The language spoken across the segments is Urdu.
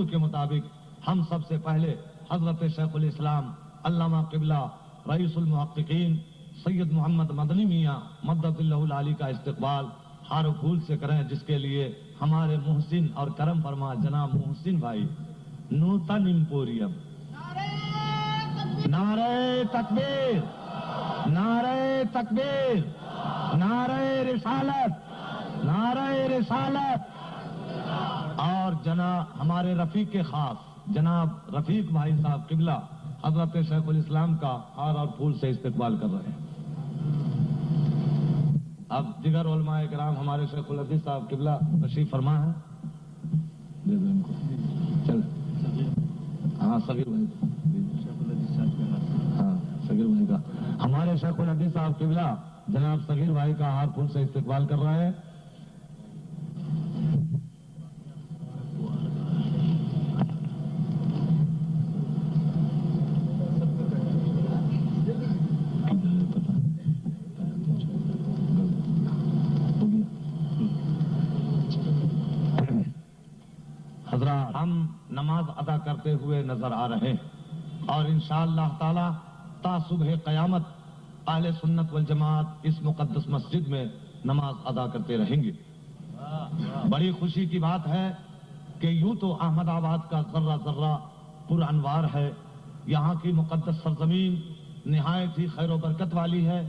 دستور کے مطابق ہم سب سے پہلے حضرت شیخ الاسلام علامہ قبلہ رئیس المحققین سید محمد مدنی میاں مدد اللہ العالی کا استقبال ہار و پھول سے کریں، جس کے لیے ہمارے محسن اور کرم فرما جناب محسن بھائی نوتن امپوریم نعرہ تکبیر، نعرہ تکبیر، نعرہ رسالت، نعرہ رسالت، اور جناب ہمارے رفیق خاص جناب رفیق بھائی صاحب قبلہ حضرت شیخ الاسلام کا ہار اور پھول سے استقبال کر رہے ہیں۔ اب دیگر علماء کرام ہمارے شیخ الحدیث صاحب قبلہ تشریف فرما ہے، دے دو ان کو، چل ہاں صغیر بھائی، ہاں صغیر بھائی کا ہمارے شیخ الحدیث صاحب قبلہ جناب صغیر بھائی کا ہار پھول سے استقبال کر رہے ہیں۔ حضرات ہم نماز ادا کرتے ہوئے نظر آ رہے ہیں اور انشاءاللہ تعالی تا صبح قیامت اہل سنت والجماعت اس مقدس مسجد میں نماز ادا کرتے رہیں گے۔ بڑی خوشی کی بات ہے کہ یوں تو احمد آباد کا ذرہ ذرہ پر انوار ہے، یہاں کی مقدس سرزمین نہایت ہی خیر و برکت والی ہے۔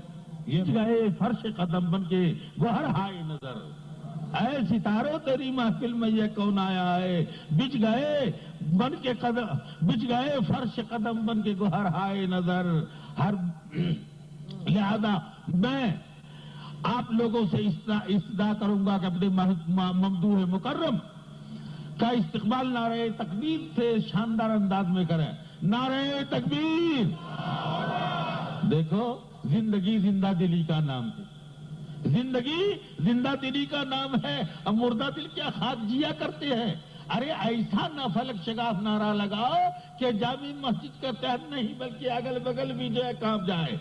یہ گئے فرش قدم بن کے گوہر ہائے نظر، اے ستاروں تیری محفل میں یہ کون آیا ہے، بچ گئے بن کے قدم، بچ گئے فرش قدم بن کے گوہر ہائے نظر۔ ہر لہذا میں آپ لوگوں سے استدعا کروں گا کہ اپنے ممدوح مکرم کا استقبال نعرہ تکبیر سے شاندار انداز میں کریں۔ نعرہ تکبیر! دیکھو زندگی زندہ دلی کا نام ہے، زندگی زندہ دلی کا نام ہے، اب مردہ دل کیا خاک جیا کرتے ہیں؟ ارے ایسا نہ فلک شگاف نعرہ لگاؤ کہ جامع مسجد کا تحت نہیں بلکہ اگل بگل بھی جو ہے کام جائے۔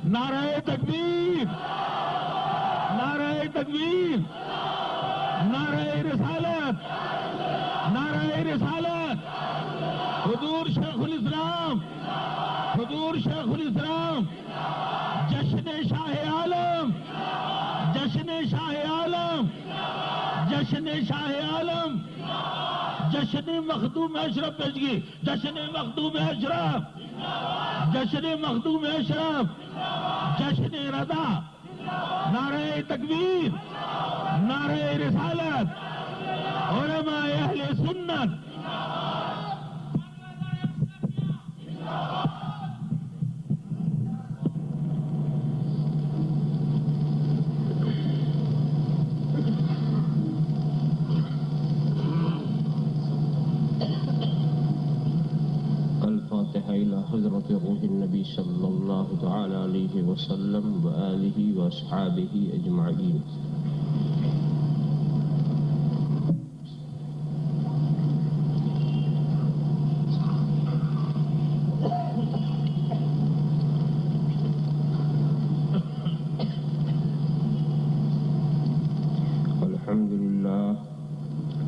نعرہ تکبیر! نعرہ تکبیر! نعرہ رسالت! نعرہ رسالت! حضور شیخ الاسلام! حضور شیخ الاسلام! جشن شاہ عالم! جشن شاہ عالم! جشن شاہ عالم! جشن مخدوم اشرف پیشگی، جشن مخدوم اشرف! جشن مخدوم اشرف! جشن رضا! نعرہ تکبیر! نعرہ رسالت! علماء اہل سنت! حضرت روح النبی صلی اللہ تعالی علیہ وسلم وآلہ واصحابہ اجمعین۔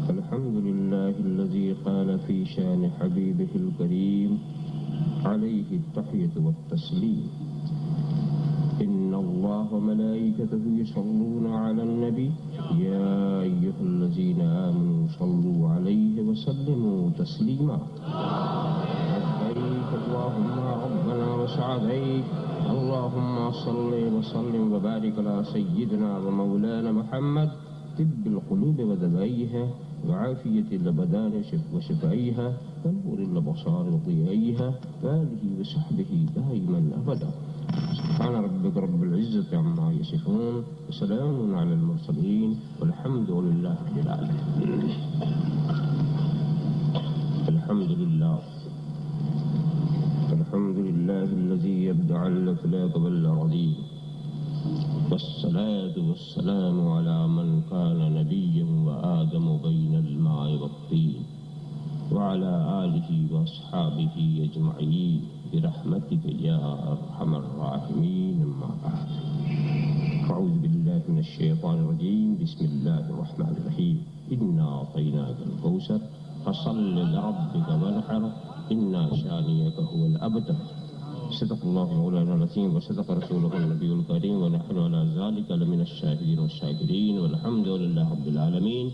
الحمد للہ الذی قال فی شان حبیبہ الکریم عليه التحية والتسليم إن الله وملائكته يصلون على النبي يا أيها الذين آمنوا صلوا عليه وسلموا تسليما لبيك اللهم ربنا وسعديك اللهم صل وسلم وبارك على سيدنا ومولانا محمد طب القلوب ودوائها وعافية الأبدان وشفائها ونور الأبصار وضيائها وآله وصحبه دائما أبدا سبحان ربك رب العزة عما يصفون وسلام على المرسلين والحمد لله رب العالمين. الحمد لله الحمد لله الذي يبدع الأفلاك والأراضين والصلاة والسلام على من كان نبيا وآدم بين الماء والطين وعلى آله وأصحابه أجمعين برحمتك يا أرحم الراحمين. أما بعد أعوذ بالله من الشيطان الرجيم. بسم الله الرحمن الرحيم. إنا أعطيناك الكوثر فصل لربك وانحر إن شانئك هو الأبتر. صدق الله مولانا العظيم وصدق رسوله النبي الكريم ونحن على ذلك لمن الشاهدين والشاكرين والحمد لله رب العالمين.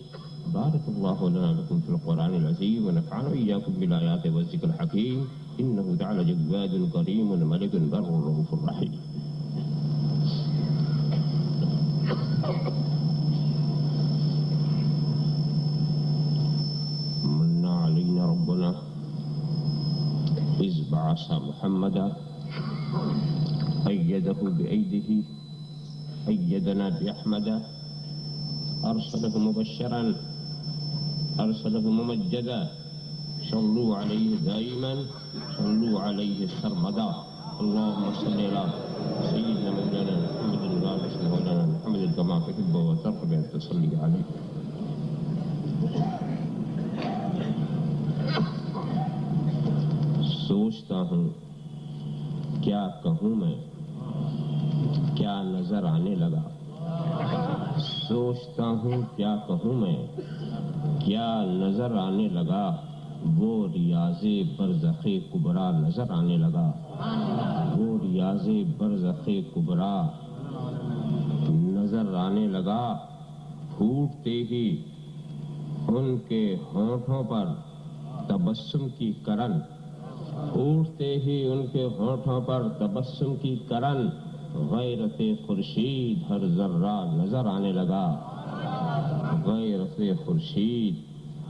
بارك الله لنا لكم في القرآن العظيم ونفعنا إياكم بالآيات والذكر الحكيم إنه تعالى جواد كريم ملك بر رؤوف رحيم. من علينا ربنا إذ بعث محمدا أيده بأيده أيدنا بأحمد أرسله مبشرا أرسله ممجدا صلوا عليه دائما صلوا عليه سرمدا. اللهم صل على سيدنا مولانا محمد الغالب مولانا محمد كما تحب وترغب أن تصلي عليه. سوچتا ہوں کیا کہوں میں کیا نظر آنے لگا. سوچتا ہوں کیا کہوں میں کیا نظر آنے لگا. وہ ریاض برزخ کبرا نظر آنے لگا. وہ ریاض برزخ کبرا نظر آنے لگا. پھوٹتے ہی ان کے ہونٹوں پر تبسم کی کرن. پھوٹتے ہی ان کے ہونٹوں پر تبسم کی کرن. غیرت خورشید ہر ذرہ نظر آنے لگا. غیرت خورشید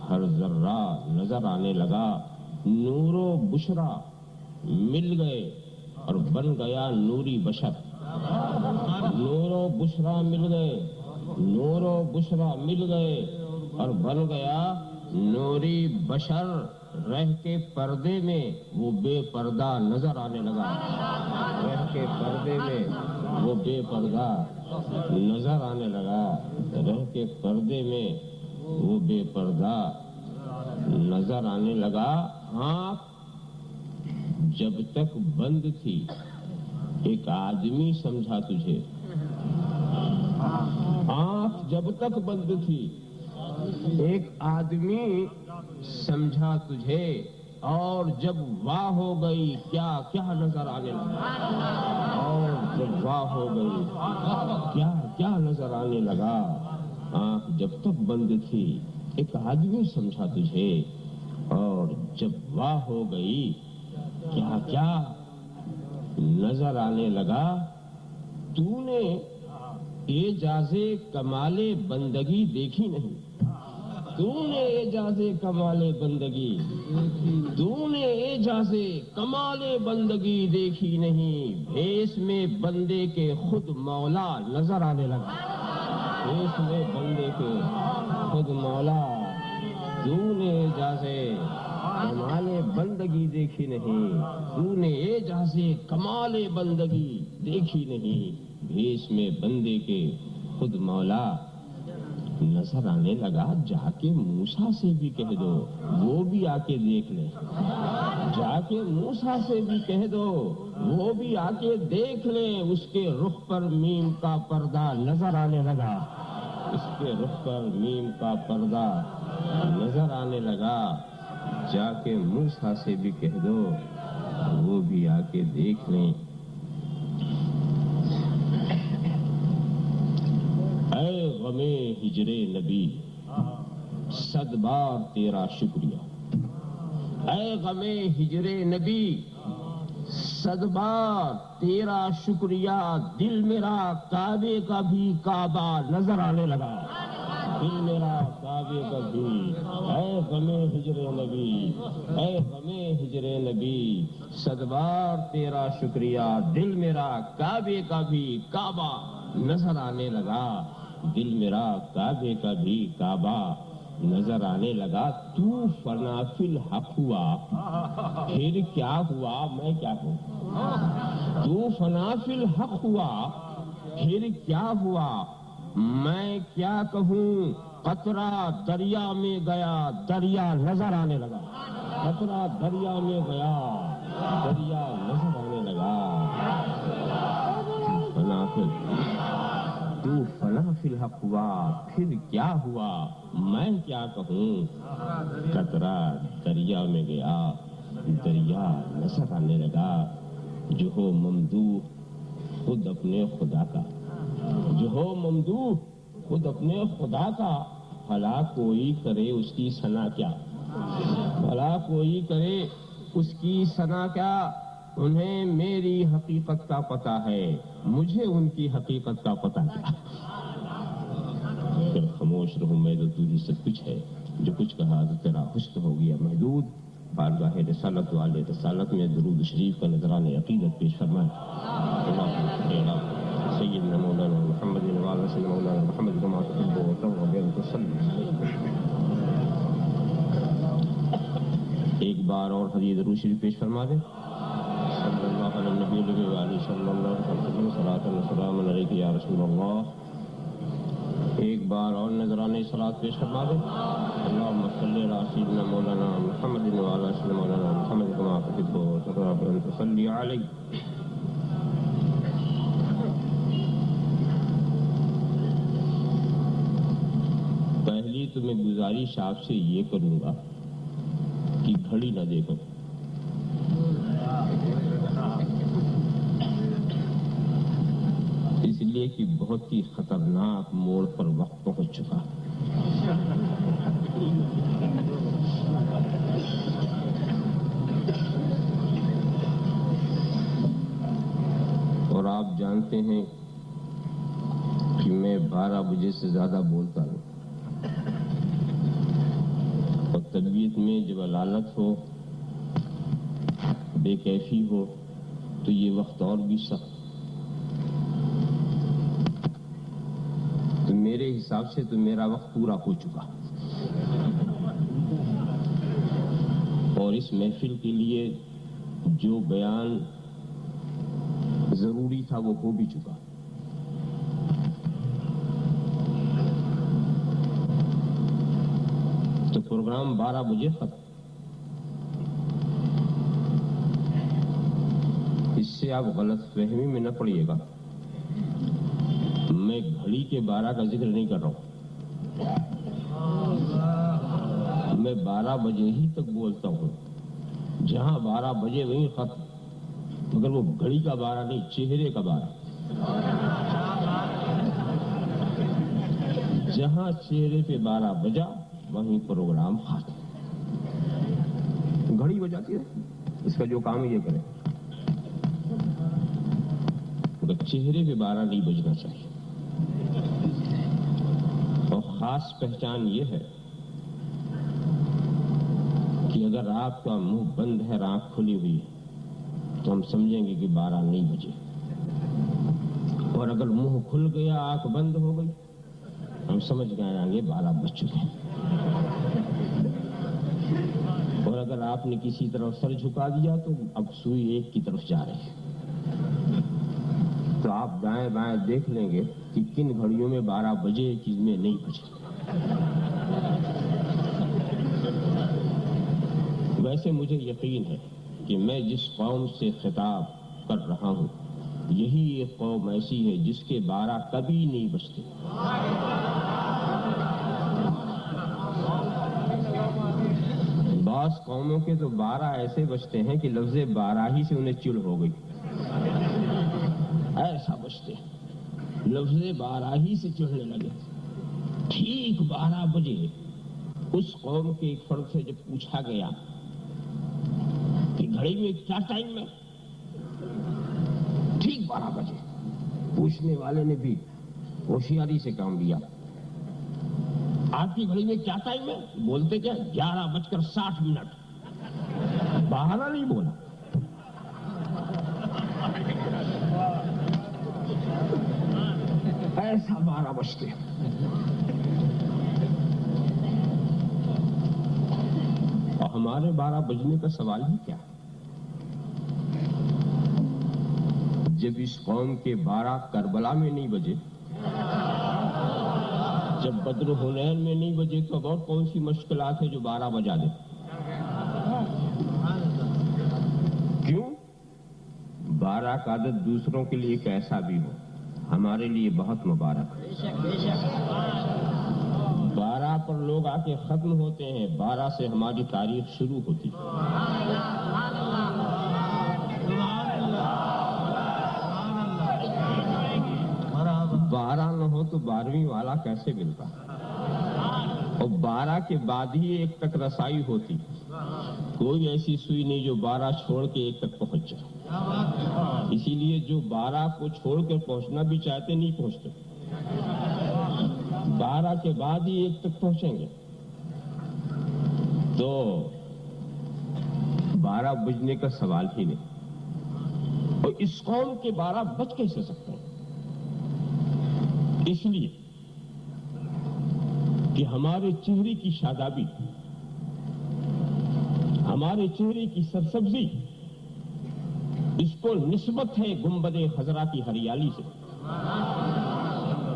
ہر ذرہ نظر آنے لگا. نور و بشرا مل گئے اور بن گیا نوری بشر. نور و بشرا مل گئے. نور و بشرا مل گئے اور بن گیا نوری بشر. رہ کے پردے میں وہ بے پردہ نظر آنے لگا. رہ کے پردے میں وہ بے پردہ نظر آنے لگا. رہ کے پردے میں وہ بے پردہ نظر آنے لگا. آنکھ جب تک بند تھی ایک آدمی سمجھا تجھے. آنکھ جب تک بند تھی ایک آدمی سمجھا تجھے. اور جب واہ ہو گئی کیا کیا نظر آنے لگا. اور جب واہ ہو گئی کیا کیا نظر آنے لگا. آنکھ جب تک بند تھی ایک آدمی سمجھا تجھے. اور جب واہ ہو گئی کیا کیا نظر آنے لگا. تو نے اعجاز کمال بندگی دیکھی نہیں. تو نے اعجاز کمال بندگی تو نے اعجاز کمال بندگی دیکھی نہیں. بھیس میں بندے کے خود مولا نظر آنے لگا. بھیس میں بندے کے خود مولا. تو نے اعجاز کمال بندگی دیکھی نہیں. تو نے اعجاز کمال بندگی دیکھی نہیں. بھیس میں بندے کے خود مولا نظر آنے لگا. جا کے موسیٰ سے بھی کہہ دو وہ بھی آ کے دیکھ لے. جا کے موسیٰ سے بھی کہہ دو وہ بھی آ کے دیکھ لے. اس کے رخ پر میم کا پردہ نظر آنے لگا. اس کے رخ پر میم کا پردہ نظر آنے لگا. جا کے موسیٰ سے بھی کہہ دو وہ بھی آ کے دیکھ لیں. اے غم ہجر نبی صد بار تیرا شکریہ. اے غم ہجر نبی صد بار تیرا شکریہ. دل میرا کعبے کا بھی کعبہ نظر آنے لگا. دل میرا کعبے کا بھی. اے غم ہجر نبی اے غم ہجر نبی صد بار تیرا شکریہ. دل میرا کعبے کا بھی کعبہ نظر آنے لگا. دل میرا کعبے کا بھی کعبہ نظر آنے لگا. تو فنا فی الحق ہوا پھر کیا ہوا میں کیا کہوں. تو فنا فی الحق ہوا پھر کیا ہوا میں کیا کہوں. قطرہ دریا میں گیا دریا نظر آنے لگا. قطرہ دریا میں گیا دریا نظر آنے لگا. فنا فی تو فنا فی الحق ہوا، پھر کیا ہوا میں کیا کہوں، قطرہ دریا میں گیا دریا نظر آنے لگا، جو ہو ممدوح خود اپنے خدا کا، جو ہو ممدوح خود اپنے خدا کا، بھلا کوئی کرے اس کی ثنا کیا، بھلا کوئی کرے اس کی ثنا کیا، انہیں میری حقیقت کا پتہ ہے، مجھے ان کی حقیقت کا پتہ کیا۔ پھر خاموش رہوں میں تو ہی سب کچھ ہے، جو کچھ کہا تو تیرا حسن ہو گیا محدود۔ بارگاہ رسالت والے رسالت میں درود شریف کا نذران عقیدت پیش فرمائیں۔ سیدنا مولانا محمد وعلى سيدنا مولانا محمد كما تحب وترضى بأن تصلي۔ ایک بار اور حدیث درود شریف پیش فرما دیں۔ صلی اللہ علیہ نبی علیہ وآلہ صلی اللہ علیہ وسلم، صلاۃ و سلام علیک یا رسول اللہ۔ ایک بار اور نذرانے صلاۃ پیش فرما دیں۔ اللہم صلی علی سیدنا مولانا محمد وعلی سیدنا مولانا محمد کما تحب وترضى بأن تصلي علیہ۔ پہلی تو میں گزارش آپ سے یہ کروں گا کہ گھڑی نہ دیکھو، اس لیے کہ بہت ہی خطرناک موڑ پر وقت پہنچ چکا۔ اور آپ جانتے ہیں کہ میں 12 بجے سے زیادہ بولتا نہیں، اور طبیعت میں جب علالت ہو، بے کیفی ہو، تو یہ وقت اور بھی سخت۔ تو میرے حساب سے تو میرا وقت پورا ہو چکا، اور اس محفل کے لیے جو بیان ضروری تھا وہ ہو بھی چکا۔ تو پروگرام 12 بجے ختم۔ اس سے آپ غلط فہمی میں نہ پڑیے گا، میں گھڑی کے 12 کا ذکر نہیں کر رہا ہوں، میں 12 بجے ہی تک بولتا ہوں، جہاں 12 بجے وہیں ختم، مگر وہ گھڑی کا 12 نہیں، چہرے کا 12۔ جہاں چہرے پہ 12 بجا وہیں پروگرام ختم۔ گھڑی بجاتی ہے، اس کا جو کام یہ کرے، مگر چہرے پہ 12 نہیں بجنا چاہیے۔ اور خاص پہچان یہ ہے کہ اگر آپ کا منہ بند ہے اور آنکھ کھلی ہوئی ہے تو ہم سمجھیں گے کہ 12 نہیں بجے، اور اگر منہ کھل گیا آنکھ بند ہو گئی ہم سمجھ گئے آگے 12 بج چکے ہیں۔ اور اگر آپ نے کسی طرف سر جھکا دیا تو اب سوئی ایک کی طرف جا رہی ہے، تو آپ دائیں بائیں دیکھ لیں گے کہ کن گھڑیوں میں 12 بجے کن میں نہیں بجے۔ ویسے مجھے یقین ہے کہ میں جس قوم سے خطاب کر رہا ہوں یہی ایک قوم ایسی ہے جس کے 12 کبھی نہیں بجتے۔ بعض قوموں کے تو 12 ایسے بجتے ہیں کہ لفظ 12 ہی سے انہیں چڑ ہو گئی، ایسا بجتے ہیں، لفظ 12 ہی سے چڑھنے لگے۔ ٹھیک 12 بجے اس قوم کے ایک فرد سے جب پوچھا گیا کہ گھڑی میں کیا ٹائم ہے، ٹھیک 12 بجے، پوچھنے والے نے بھی ہوشیاری سے کام لیا۔ آپ کی گھڑی میں کیا ٹائم ہے؟ بولتے کیا 11:60۔ 12 نہیں بولا۔ ایسا 12 بجتے۔ اور ہمارے 12 بجنے کا سوال ہی کیا؟ جب اس قوم کے 12 کربلا میں نہیں بجے، جب بدر حنین میں نہیں بجے، تو اور کون سی مشکلات ہیں جو 12 بجا دیں؟ کیوں؟ 12 کا عدد دوسروں کے لیے کیسا بھی ہو، ہمارے لیے بہت مبارک ہے۔ 12 پر لوگ آ کے ختم ہوتے ہیں، 12 سے ہماری تاریخ شروع ہوتی ہے۔ 12 نہ ہو تو 12ویں والا کیسے ملتا؟ اور 12 کے بعد ہی 1 تک رسائی ہوتی۔ کوئی ایسی سوئی نہیں جو 12 چھوڑ کے 1 تک پہنچ جائے۔ اسی لیے جو 12 کو چھوڑ کے پہنچنا بھی چاہتے نہیں پہنچتے، 12 کے بعد ہی 1 تک پہنچیں گے۔ تو 12 بجنے کا سوال ہی نہیں، اور اس قوم کے 12 بج کیسے سکتے ہیں؟ اس لیے کہ ہمارے چہرے کی شادابی، ہمارے چہرے کی سرسبزی، اس کو نسبت ہے گنبد خضرا کی ہریالی سے۔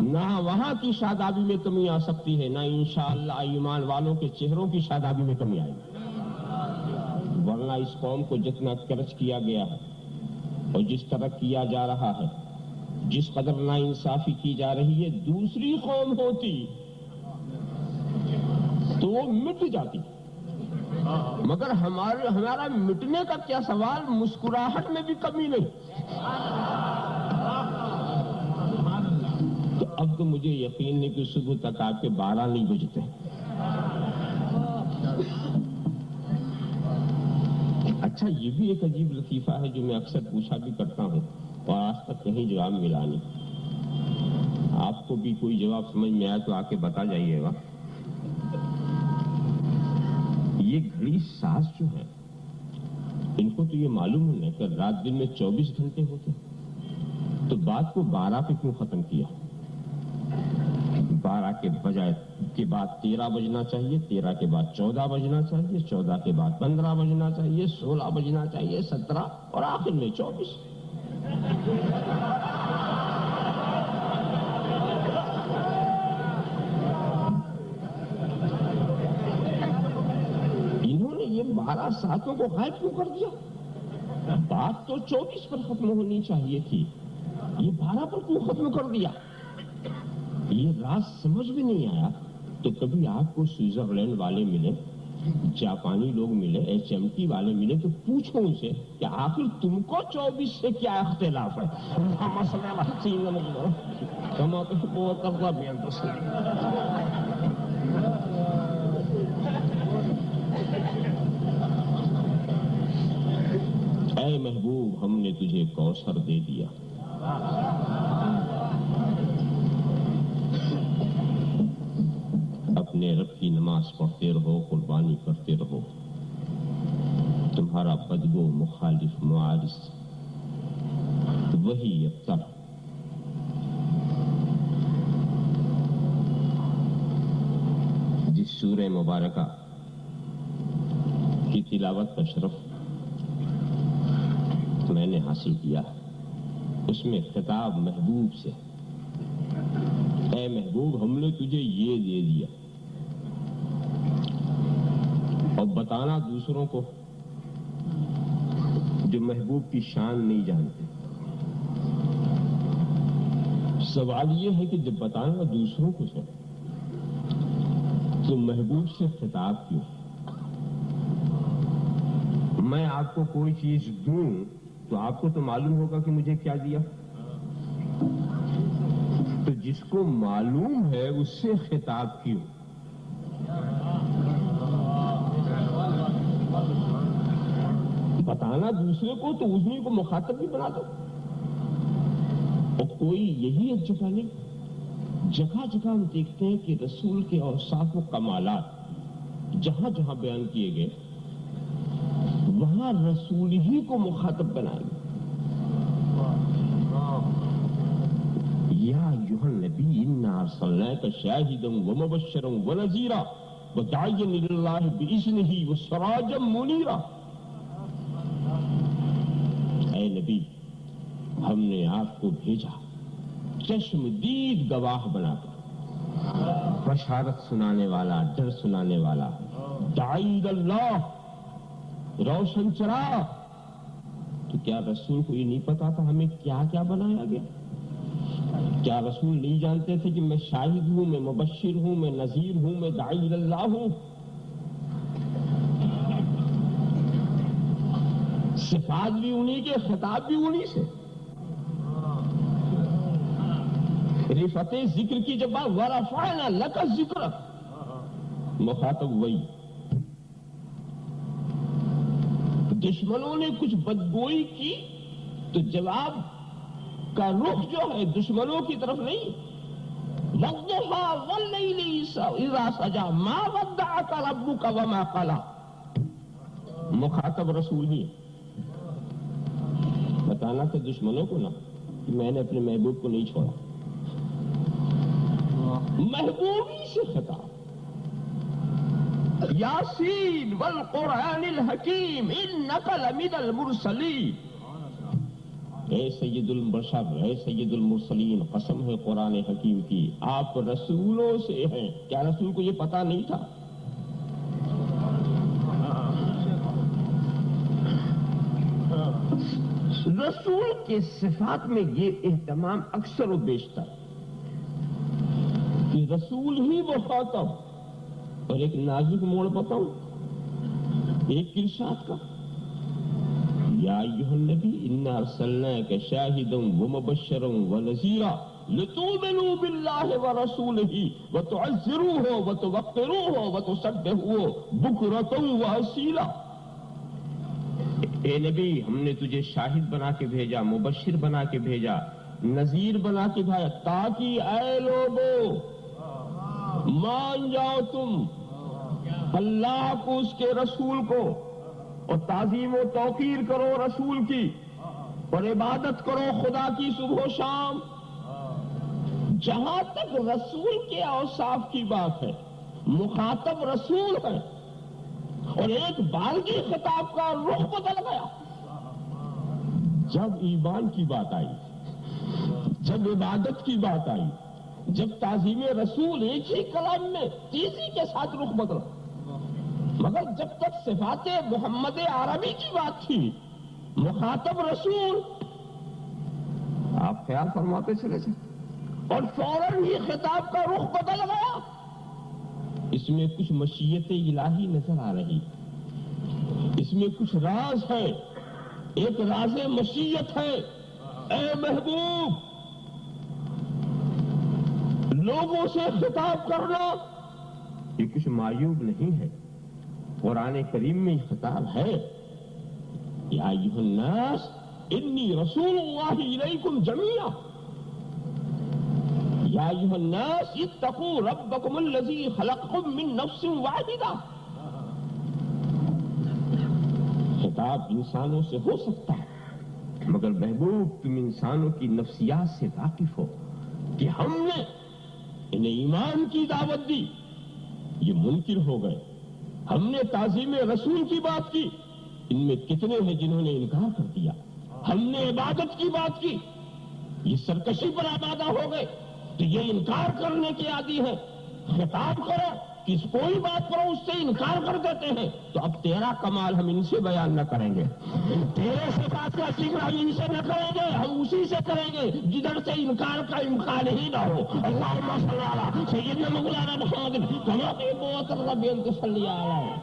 نہ وہاں کی شادابی میں کمی آ سکتی ہے، نہ انشاءاللہ ایمان والوں کے چہروں کی شادابی میں کمی آئے گی۔ ورنہ اس قوم کو جتنا قرض کیا گیا ہے اور جس طرح کیا جا رہا ہے، جس قدر ناانصافی کی جا رہی ہے، دوسری قوم ہوتی تو وہ مٹ جاتی۔ مگر ہمارا مٹنے کا کیا سوال، مسکراہٹ میں بھی کمی نہیں۔ تو اب تو مجھے یقین نہیں کہ صبح تک آپ کے 12 نہیں بجتے۔ اچھا، یہ بھی ایک عجیب لطیفہ ہے جو میں اکثر پوچھا بھی کرتا ہوں اور آج تک کہیں جواب ملا نہیں۔ آپ کو بھی کوئی جواب سمجھ میں آیا تو آ کے بتا جائیے گا۔ یہ گھڑی ساز جو ہے، ان کو تو یہ معلوم ہے کہ رات دن میں 24 گھنٹے ہوتے، تو بات کو 12 پہ کیوں ختم کیا؟ 12 کے بجائے کے بعد 13 بجنا چاہیے، 13 کے بعد 14 بجنا چاہیے، 14 کے بعد 15 بجنا چاہیے، 16 بجنا چاہیے، 17 اور آخر میں 24۔ انہوں نے یہ 12 ساتوں کو غائب کیوں کر دیا؟ بات تو 24 پر ختم ہونی چاہیے تھی، یہ 12 پر کیوں ختم کر دیا؟ یہ راز سمجھ بھی نہیں آیا۔ تو کبھی آپ کو سوئٹزرلینڈ والے ملے، جاپانی لوگ ملے، HMT والے ملے، تو پوچھو ان سے کہ آخر تم کو 24 سے کیا اختلاف ہے؟ اے محبوب، ہم نے تجھے کوثر دے دیا۔ اپنے رب کی نماز پڑھتے رہو، قربانی کرتے رہو، تمہارا بدگو مخالف معارض وہی ابتر۔ جس سورہ مبارکہ کی تلاوت کا شرف میں نے حاصل کیا، اس میں خطاب محبوب سے، اے محبوب، ہم نے تجھے یہ دے دیا، اور بتانا دوسروں کو جو محبوب کی شان نہیں جانتے۔ سوال یہ ہے کہ جب بتانا دوسروں کو ہے تو محبوب سے خطاب کیوں؟ میں آپ کو کوئی چیز دوں تو آپ کو تو معلوم ہوگا کہ مجھے کیا دیا، تو جس کو معلوم ہے اس سے خطاب کیوں؟ بتانا دوسرے کو تو اسی کو مخاطب بھی بنا دو۔ اور کوئی یہی ایک جگہ نہیں، جگہ جگہ ہم دیکھتے ہیں کہ رسول کے اوصاف و کمالات جہاں جہاں بیان کیے گئے وہاں رسول ہی کو مخاطب بنائے گئے۔ یا ایھا النبی انا ارسلناک شاہدا ومبشرا ونذیرا وداعیا الی اللہ باذنہ وسراجا منیرا۔ اے نبی، ہم نے آپ کو بھیجا چشم دید گواہ بنا کر، بشارت سنانے والا، ڈر سنانے والا، داعی اللہ، روشن چراغ۔ تو کیا رسول کو یہ نہیں پتا تھا ہمیں کیا کیا بنایا گیا؟ کیا رسول نہیں جانتے تھے کہ میں شاہد ہوں، میں مبشر ہوں، میں نذیر ہوں، میں داعی اللہ ہوں؟ صفات بھی انہی کے، خطاب بھی انہی سے۔ رفعت ذکر کی جب بات ورفعنا لک ذکرک، مخاطب وہی۔ دشمنوں نے کچھ بدگوئی کی تو جواب کا رخ جو ہے دشمنوں کی طرف نہیں۔ وَالضُّحَىٰ وَاللَّيْلِ إِذَا سَجَىٰ مَا وَدَّعَكَ رَبُّكَ وَمَا قَلَىٰ، مخاطب رسول ہی۔ بتانا تھا دشمنوں کو نا کہ میں نے اپنے محبوب کو نہیں چھوڑا، محبوبی سے خطاب۔ یاسین والقرآن الحکیم انک لمن المرسلین، اے سید البشر، اے سید المرسلین، قسم ہے قرآن حکیم کی آپ رسولوں سے ہیں۔ کیا رسول کو یہ پتا نہیں تھا؟ رسول کے صفات میں یہ اہتمام اکثر و بیشتر کہ رسول ہی مخاطب۔ اور ایک نازک موڑ بتاؤں، ایک ارشاد کا، یا ایھا النبی انا ارسلناک شاہدا ومبشرا ونذیرا لتؤمنوا باللہ ورسولہ وتعزروہ وتوقروہ وتسبحوہ بکرۃ واصیلا۔ اے نبی، ہم نے تجھے شاہد بنا کے بھیجا، مبشر بنا کے بھیجا، نذیر بنا کے بھیجا، تاکہ اے لوگو مان جاؤ تم اللہ کو، اس کے رسول کو، اور تعظیم و توقیر کرو رسول کی، اور عبادت کرو خدا کی صبح و شام۔ جہاں تک رسول کے اوصاف کی بات ہے، مخاطب رسول ہے، اور ایک بالغی خطاب کا رخ بدل گیا جب ایمان کی بات آئی، جب عبادت کی بات آئی، جب تعظیم رسول ایک ہی کلام میں تیزی کے ساتھ رخ بدلا۔ مگر جب تک صفات محمد عربی کی بات تھی، مخاطب رسول، آپ خیال فرماتے چلے جائیں، اور فوراً ہی خطاب کا رخ بدل گیا۔ اس میں کچھ مشیت الہی نظر آ رہی، اس میں کچھ راز ہے، ایک راز مشیت ہے۔ اے محبوب، لوگوں سے خطاب کرنا یہ کچھ معیوب نہیں ہے، قرآن کریم میں خطاب ہے، یا ایھا الناس انی رسول اللہ الیکم جمیعا، یا ایھا الناس اتقوا ربکم الذی خلقکم من نفس واحدہ۔ خطاب انسانوں سے ہو سکتا ہے، مگر محبوب تم انسانوں کی نفسیات سے واقف ہو کہ ہم نے انہیں ایمان کی دعوت دی، یہ منکر ہو گئے۔ ہم نے تعظیم رسول کی بات کی، ان میں کتنے ہیں جنہوں نے انکار کر دیا۔ ہم نے عبادت کی بات کی، یہ سرکشی پر آمادہ ہو گئے، تو یہ انکار کرنے کے عادی ہیں۔ خطاب کرو، کس کوئی بات کرو اس سے انکار کر دیتے ہیں، تو اب تیرا کمال ہم ان سے بیان نہ کریں گے، تیرے صفات کا ذکر ہم ان سے نہ کریں گے، ہم اسی سے کریں گے جدھر سے انکار کا امکان ہی نہ ہو۔ اللہم صلی علی سیدنا مولانا محمد کما تحب وترضى بأن تصلی علیہ۔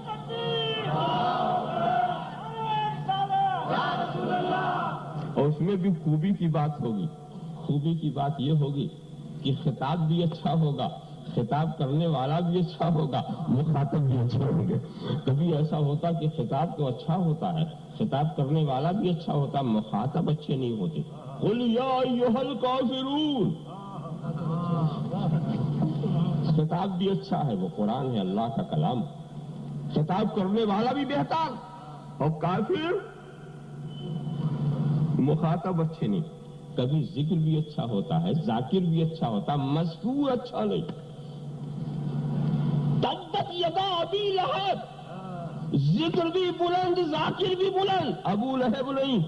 اور اس میں بھی خوبی کی بات ہوگی، خوبی کی بات یہ ہوگی کہ خطاب بھی اچھا ہوگا، خطاب کرنے والا بھی اچھا ہوگا، مخاطب بھی اچھا ہوں گے۔ کبھی ایسا ہوتا کہ خطاب تو اچھا ہوتا ہے، خطاب کرنے والا بھی اچھا ہوتا، مخاطب اچھے نہیں ہوتے۔ قل یا ایھا الکافرون، خطاب بھی اچھا ہے، وہ قرآن ہے، اللہ کا کلام، خطاب کرنے والا بھی بہتر، اور کافر مخاطب اچھے نہیں۔ کبھی ذکر بھی اچھا ہوتا ہے، ذاکر بھی اچھا ہوتا، مذکور اچھا نہیں۔ تبت یدا ابی لہب، ذکر بھی بلند، ذاکر بھی بلند، ابو لہب نہیں،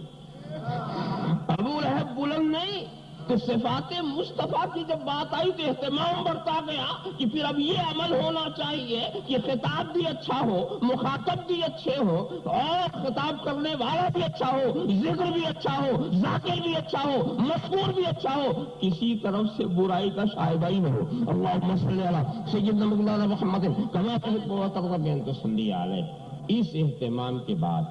ابو لہب بلند نہیں، تو صفات مصطفیٰ کی جب بات آئی تو اہتمام بڑھتا گیا کہ پھر اب یہ عمل ہونا چاہیے کہ خطاب بھی اچھا ہو، مخاطب بھی اچھے ہو، اور خطاب کرنے والا بھی اچھا ہو، ذکر بھی اچھا ہو، ذاکر بھی اچھا ہو، مذکور بھی اچھا ہو، کسی طرف سے برائی کا شائبہ ہی نہ ہو۔ اللہم صلی علی سیدنا مولانا محمد کما تحب و ترضى بأن تصلی علیہ۔ اس اہتمام کے بعد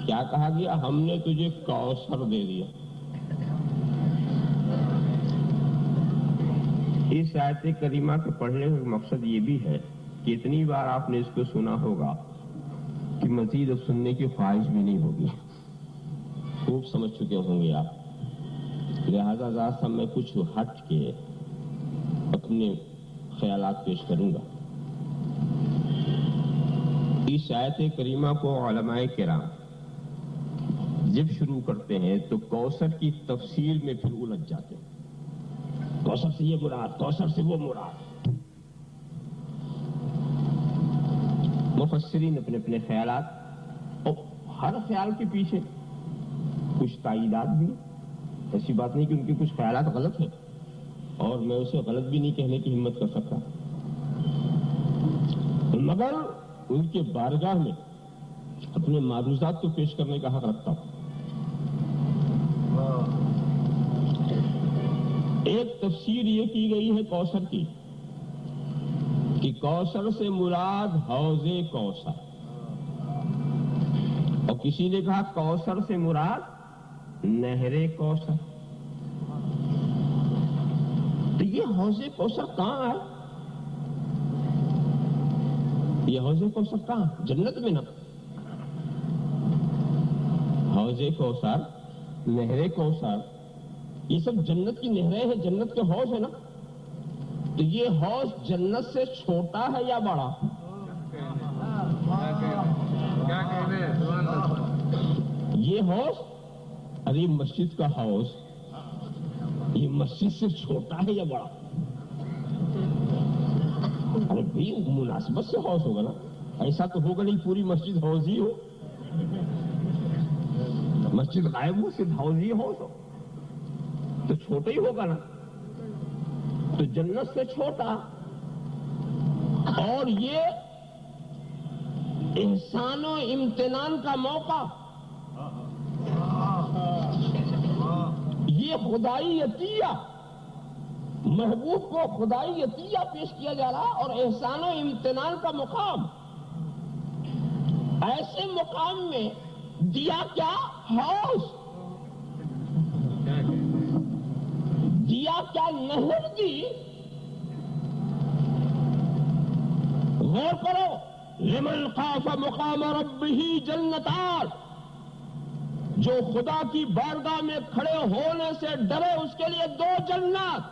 کیا کہا گیا؟ ہم نے تجھے کوثر دے دیا۔ اس آیت کریمہ کے پڑھنے کا مقصد یہ بھی ہے کہ اتنی بار آپ نے اس کو سنا ہوگا کہ مزید اب سننے کی خواہش بھی نہیں ہوگی، خوب سمجھ چکے ہوں گے آپ۔ لہذا ذات سب میں کچھ ہٹ کے اپنے خیالات پیش کروں گا۔ اس آیت کریمہ کو علماء کرام جب شروع کرتے ہیں تو کوثر کی تفسیر میں پھر الجھ جاتے ہیں۔ کوثر سے یہ مراد، کوثر سے وہ مراد۔ مفسرین اپنے اپنے خیالات، اور ہر خیال کے پیچھے کچھ تائیدات بھی، ایسی بات نہیں کہ ان کے کچھ خیالات غلط ہیں اور میں اسے غلط بھی نہیں کہنے کی ہمت کر سکتا، مگر ان کے بارگاہ میں اپنے معروضات کو پیش کرنے کا حق رکھتا ہوں۔ ایک تفسیر یہ کی گئی ہے کوثر کی کہ کوثر سے مراد حوض کوثر، اور کسی نے کہا کوثر سے مراد نہر کوثر۔ تو یہ حوض کوثر کہاں ہے؟ یہ حوض کوثر کہاں؟ جنت میں نا۔ حوض کوثر، نہر کوثر، یہ سب جنت کی نہریں ہیں، جنت کے حوض ہے نا۔ تو یہ حوض جنت سے چھوٹا ہے یا بڑا؟ یہ حوض، ارے مسجد کا حوض، یہ مسجد سے چھوٹا ہے یا بڑا؟ ارے بھائی مناسبت سے حوض ہوگا نا، ایسا تو ہوگا نہیں پوری مسجد حوض ہی ہو، مسجد غائب ہو صرف حوض ہی حوض ہو تو چھوٹا ہی ہوگا نا۔ تو جنت سے چھوٹا، اور یہ احسان و امتنان کا موقع، یہ خدائی عطیہ، محبوب کو خدائی عطیہ پیش کیا جا رہا، اور احسان و امتنان کا مقام۔ ایسے مقام میں دیا کیا؟ حوض دیا، کیا نہر دی؟ غور کرو، لمن خاف مقام ربہ جنتان، جو خدا کی بارگاہ میں کھڑے ہونے سے ڈرے اس کے لیے دو جنات،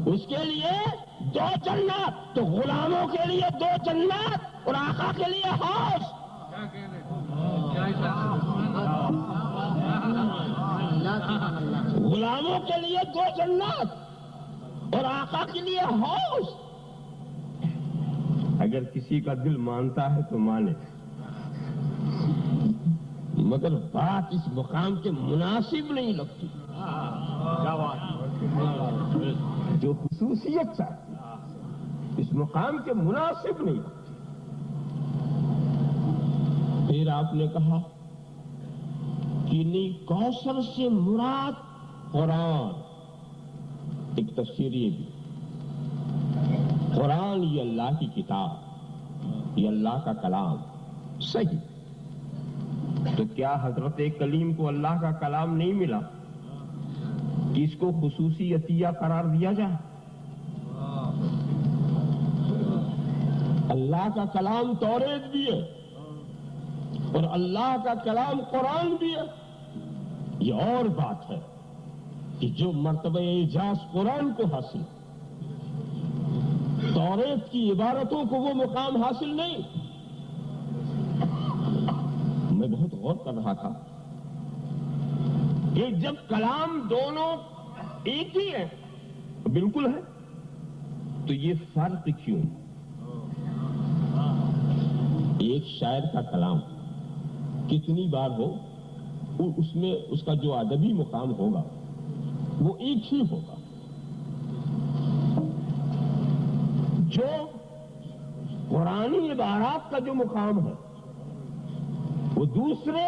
اس کے لیے دو جنات۔ تو غلاموں کے لیے دو جنات اور آقا کے لیے حوض۔ غلاموں کے لیے دو جنات اور آقا کے لیے حوض۔ اگر کسی کا دل مانتا ہے تو مانے، مگر بات اس مقام کے مناسب نہیں لگتی، جو خصوصیت چاہتی اس مقام کے مناسب نہیں لگتی۔ پھر آپ نے کہا کہ نہیں، کوثر سے مراد قرآن۔ ایک تفسیر یہ بھی، قرآن یہ اللہ کی کتاب، یہ اللہ کا کلام، صحیح۔ تو کیا حضرت کلیم کو اللہ کا کلام نہیں ملا کہ اس کو خصوصی عطیہ قرار دیا جائے؟ اللہ کا کلام توریت بھی ہے اور اللہ کا کلام قرآن بھی ہے۔ یہ اور بات ہے کہ جو مرتبہ اعجاز قرآن کو حاصل، توریت کی عبارتوں کو وہ مقام حاصل نہیں۔ میں بہت غور کر رہا تھا کہ جب کلام دونوں ایک ہی ہے، بالکل ہے، تو یہ فرق کیوں؟ ایک شاعر کا کلام کتنی بار ہو، اس میں اس کا جو ادبی مقام ہوگا وہ ایک ہی ہوگا. جو قرآنی عبارات کا جو مقام ہے وہ دوسرے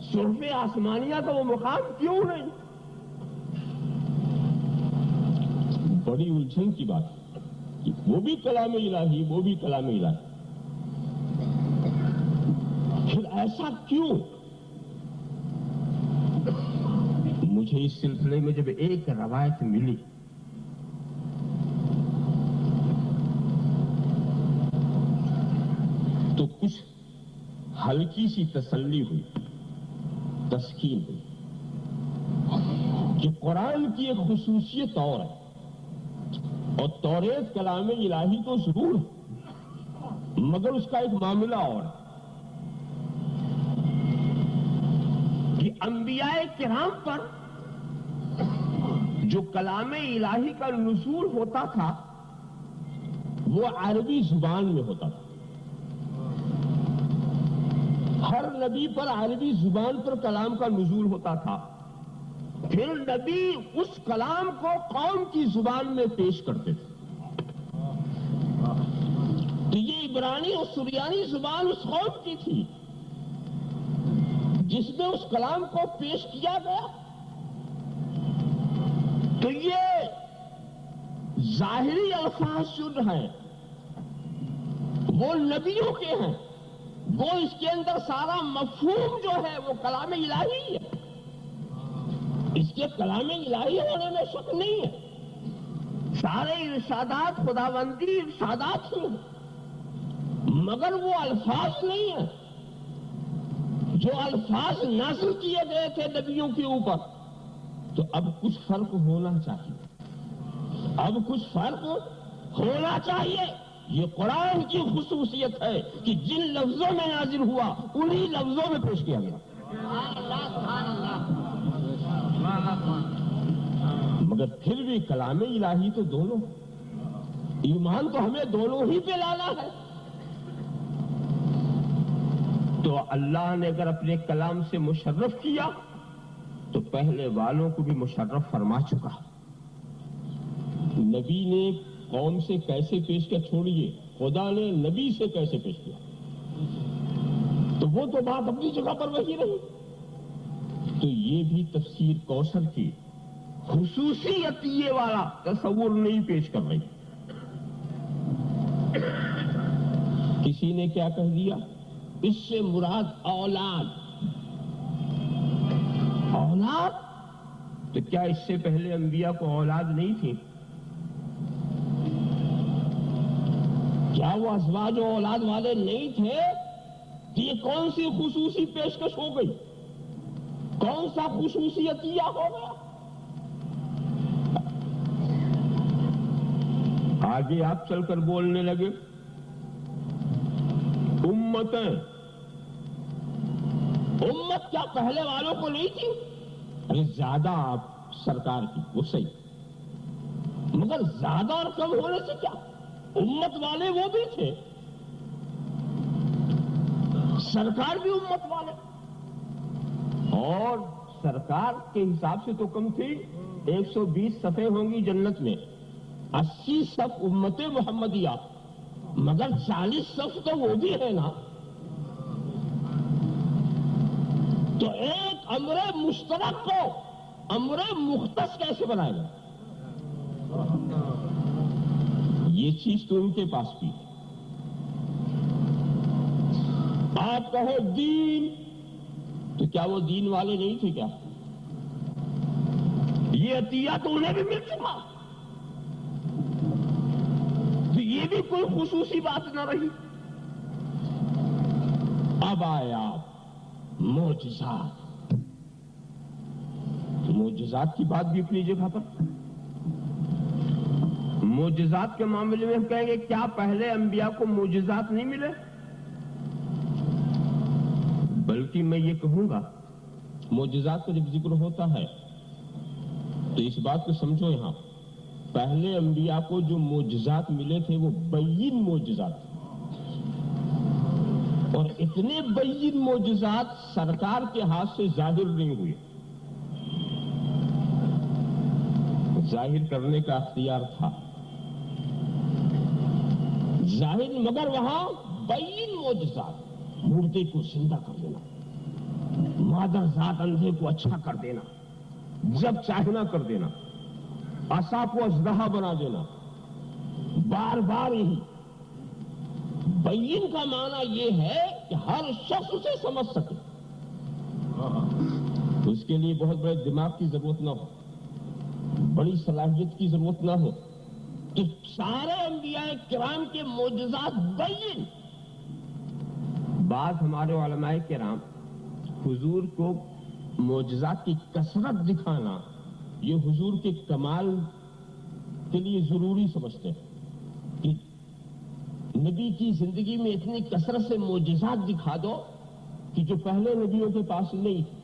صحف آسمانیہ کا وہ مقام کیوں نہیں؟ بڑی الجھن کی بات ہے کہ وہ بھی کلام الہی، وہ بھی کلام الہی. پھر ایسا کیوں؟ مجھے اس سلسلے میں جب ایک روایت ملی تو کچھ ہلکی سی تسلی ہوئی، تسکین ہوئی کہ قرآن کی ایک خصوصیت اور ہے، اور توریت کلام الہی تو ضرور ہے مگر اس کا ایک معاملہ اور ہے کہ انبیاء کرام پر جو کلام الہی کا نزول ہوتا تھا وہ عربی زبان میں ہوتا تھا. ہر نبی پر عربی زبان پر کلام کا نزول ہوتا تھا. پھر نبی اس کلام کو قوم کی زبان میں پیش کرتے تھے. تو یہ عبرانی اور سریانی زبان اس قوم کی تھی جس میں اس کلام کو پیش کیا گیا. تو یہ ظاہری الفاظ جو ہیں وہ نبیوں کے ہیں، وہ اس کے اندر سارا مفہوم جو ہے وہ کلام الہی ہے. اس کے کلام الہی ہونے میں شک نہیں ہے. سارے ارشادات خداوندی ارشادات ہی ہیں مگر وہ الفاظ نہیں ہیں جو الفاظ نازل کیے گئے تھے نبیوں کے اوپر. تو اب کچھ فرق ہونا چاہیے، اب کچھ فرق ہونا چاہیے. یہ قرآن کی خصوصیت ہے کہ جن لفظوں میں نازل ہوا انہی لفظوں میں پیش کیا گیا. مگر پھر بھی کلام الہی تو دونوں، ایمان تو ہمیں دونوں ہی پہ لانا ہے. تو اللہ نے اگر اپنے کلام سے مشرف کیا تو پہلے والوں کو بھی مشرف فرما چکا. نبی نے قوم سے کیسے پیش کیا چھوڑیے، خدا نے نبی سے کیسے پیش کیا، تو وہ تو بات اپنی جگہ پر وہی رہی. تو یہ بھی تفسیر کوثر کی خصوصی عطیے والا تصور نہیں پیش کر رہی. کسی نے کیا کہہ دیا، اس سے مراد اولاد. اولاد تو کیا اس سے پہلے انبیاء کو اولاد نہیں تھی؟ کیا وہ ازواج و اولاد والے نہیں تھے؟ یہ کون سی خصوصی پیشکش ہو گئی، کون سا خصوصی عطیہ ہو گیا؟ آگے آپ چل کر بولنے لگے امتیں. امت کیا پہلے والوں کو نہیں تھی؟ ارے زیادہ آپ سرکار کی وہ صحیح، مگر زیادہ اور کم ہونے سے کیا، امت والے وہ بھی تھے، سرکار بھی امت والے. اور سرکار کے حساب سے تو کم تھی، 120 صفیں ہوں گی جنت میں، 80 صف امت محمدیہ، مگر 40 صف تو وہ بھی ہے نا. تو ایک امر مشترک کو امر مختص کیسے بنائے گا؟ یہ چیز تو ان کے پاس بھی ہے. آپ کہو دین، تو کیا وہ دین والے نہیں تھے کیا؟ یہ عطیہ تو انہیں بھی مل چکا، تو یہ بھی کوئی خصوصی بات نہ رہی. اب آیا معجزات. معجزات کی بات بھی اپنی جگہ پر. معجزات کے معاملے میں ہم کہیں گے کیا پہلے انبیاء کو معجزات نہیں ملے؟ بلکہ میں یہ کہوں گا معجزات کا جب ذکر ہوتا ہے تو اس بات کو سمجھو، یہاں پہلے انبیاء کو جو معجزات ملے تھے وہ بین معجزات تھے، اور اتنے بین معجزات سرکار کے ہاتھ سے ظاہر نہیں ہوئے. ظاہر کرنے کا اختیار تھا، ظاہر، مگر وہاں بین معجزات، مردے کو زندہ کر دینا، مادر ذات اندھے کو اچھا کر دینا، جب چاہنا کر دینا، عصا کو اژدہا بنا دینا، بار بار یہی۔ بین کا معنی یہ ہے کہ ہر شخص اسے سمجھ سکے، اس کے لیے بہت بڑے دماغ کی ضرورت نہ ہو، بڑی صلاحیت کی ضرورت نہ ہو، کہ سارے انبیاء کرام کے معجزات بین۔ بعض ہمارے علماء کرام حضور کو معجزات کی کثرت دکھانا یہ حضور کے کمال کے لیے ضروری سمجھتے ہیں کہ نبی کی زندگی میں اتنی کثرت سے معجزات دکھا دو کہ جو پہلے نبیوں کے پاس نہیں تھی،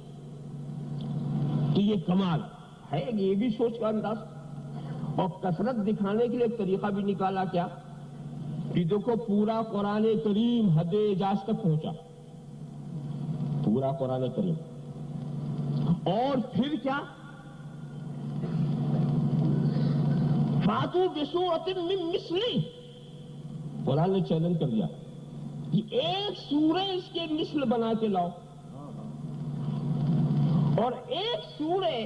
تو یہ کمال ہے۔ یہ بھی سوچ کا انداز، اور کثرت دکھانے کے لیے ایک طریقہ بھی نکالا کیا کہ دیکھو پورا قرآن کریم حد اعجاز تک پہنچا، پورا قرآن کریم، اور پھر کیا، فاتو بسورۃ من مثلہ، قرآن نے چیلنج کر دیا کہ ایک سورہ اس کے مثل بنا کے لاؤ، اور ایک سورہ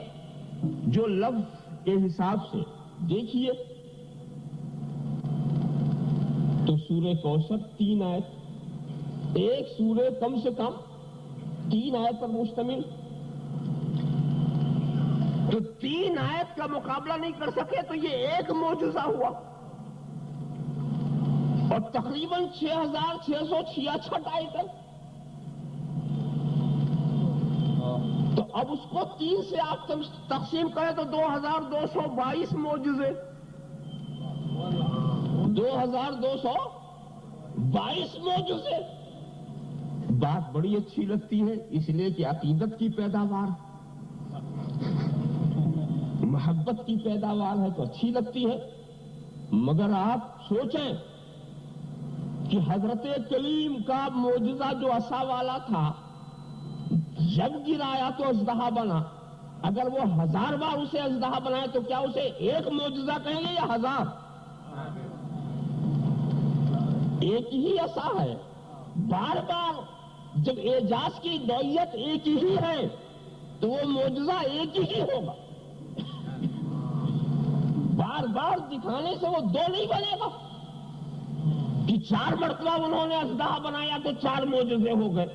جو لفظ کے حساب سے دیکھیے تو سورہ کوثر 3 آیت، ایک سورہ کم سے کم 3 آیت پر مشتمل، تو 3 آیت کا مقابلہ نہیں کر سکے تو یہ ایک معجزہ ہوا، اور تقریباً 6666 آیتیں، تو اب اس کو 3 سے آپ تقسیم کریں تو 2222 معجزے، 2222 معجزے۔ بات بڑی اچھی لگتی ہے اس لیے کہ عقیدت کی پیداوار، محبت کی پیداوار ہے تو اچھی لگتی ہے، مگر آپ سوچیں کہ حضرت کلیم کا معجزہ جو عصا والا تھا جب گرایا تو اژدہا بنا، اگر وہ 1000 بار اسے اژدہا بنائے تو کیا اسے ایک معجزہ کہیں گے یا 1000؟ ایک ہی عصا ہے، بار بار جب اعجاز کی نوعیت ایک ہی ہے تو وہ معجزہ ایک ہی ہوگا، بار بار دکھانے سے وہ 2 نہیں بنے گا کہ 4 مرتبہ انہوں نے اژدہا بنایا تو 4 معجزے ہو گئے،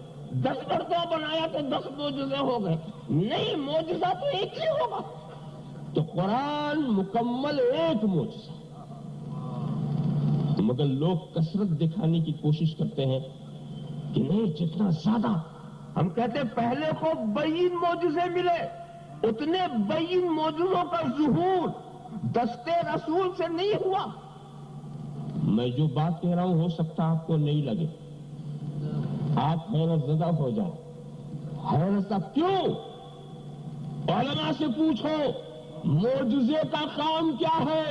10 مرتبہ بنایا تو 10 معجزے ہو گئے، نہیں، معجزہ تو ایک ہی ہوگا۔ تو قرآن مکمل ایک معجزہ، مگر لوگ کثرت دکھانے کی کوشش کرتے ہیں کہ نہیں، جتنا زیادہ، ہم کہتے ہیں پہلے کو بین معجزے ملے، اتنے بین معجزوں کا ظہور دستے رسول سے نہیں ہوا۔ میں جو بات کہہ رہا ہوں ہو سکتا آپ کو نہیں لگے، آپ حیرت زدہ ہو جائیں۔ حیرت زدہ کیوں؟ علماء سے پوچھو معجزے کا کام کیا ہے؟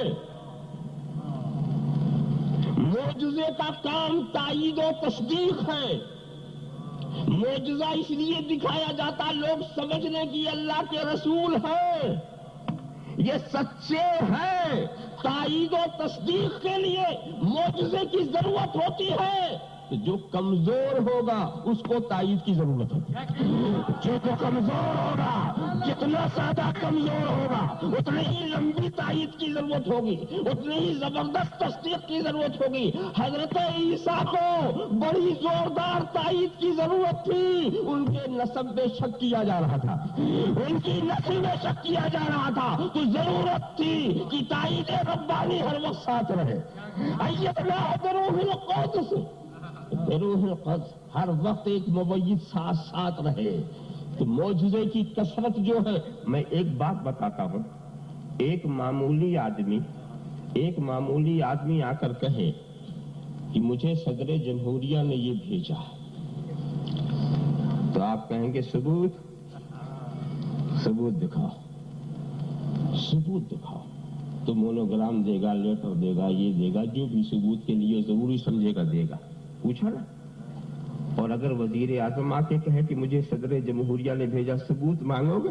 معجزے کا کام تائید و تصدیق ہے۔ معجزہ اس لیے دکھایا جاتا لوگ سمجھنے کی اللہ کے رسول ہیں، یہ سچے ہیں، تائید و تصدیق کے لیے معجزے کی ضرورت ہوتی ہے۔ جو کمزور ہوگا اس کو تائید کی ضرورت ہوگی، جو کمزور ہوگا، جتنا زیادہ کمزور ہوگا اتنی ہی لمبی تائید کی ضرورت ہوگی، اتنی ہی زبردست تصدیق کی ضرورت ہوگی۔ حضرت عیسیٰ کو بڑی زوردار تائید کی ضرورت تھی، ان کے نسب میں شک کیا جا رہا تھا، ان کی نسل میں شک کیا جا رہا تھا، تو ضرورت تھی کہ تائید ربانی ہر وقت ساتھ رہے۔ ایدنا بروح القدس، روح القدس ہر وقت ایک مؤید ساتھ رہے۔ تو معجزے کی کثرت جو ہے، میں ایک بات بتاتا ہوں، ایک معمولی آدمی آ کر کہے کہ مجھے صدر جمہوریہ نے یہ بھیجا، تو آپ کہیں گے ثبوت دکھاؤ، ثبوت دکھاؤ، تو مونوگرام دے گا، لیٹر دے گا، یہ دے گا، جو بھی ثبوت کے لیے ضروری سمجھے گا دے گا، پوچھا نا۔ اور اگر وزیر اعظم آ کے کہے کہ مجھے صدر جمہوریہ نے بھیجا، ثبوت مانگو گے؟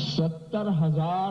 70,000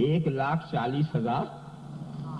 1,40,000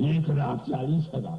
1,40,000।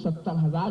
70,000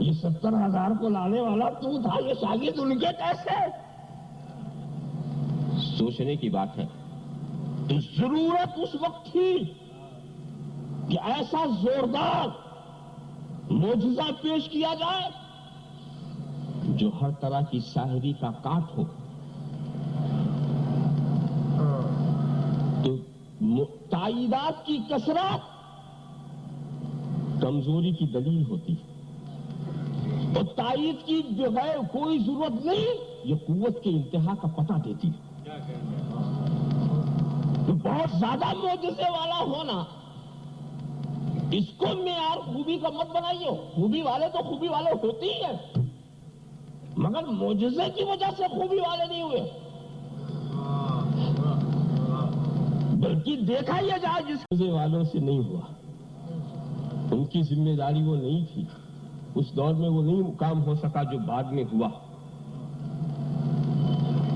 یہ 70,000 کو لانے والا تو تھا، یہ شاگرد ان کے کیسے؟ سوچنے کی بات ہے. تو ضرورت اس وقت تھی کہ ایسا زوردار معجزہ پیش کیا جائے جو ہر طرح کی ساحری کا کاٹ ہو. تو تائیدات کی کثرت کمزوری کی دلیل ہوتی ہے، اور تائید کی جو ہے کوئی ضرورت نہیں، یہ قوت کے انتہا کا پتہ دیتی ہے. تو بہت زیادہ معجزے والا ہونا، اس کو معیار خوبی کا مت بنائیے. خوبی والے تو خوبی والے ہوتے ہی ہیں، مگر معجزے کی وجہ سے خوبی والے نہیں ہوئے. بلکہ دیکھا یہ جائے جس معجزے والوں سے نہیں ہوا، ان کی ذمہ داری وہ نہیں تھی، اس دور میں وہ نہیں کام ہو سکا جو بعد میں ہوا.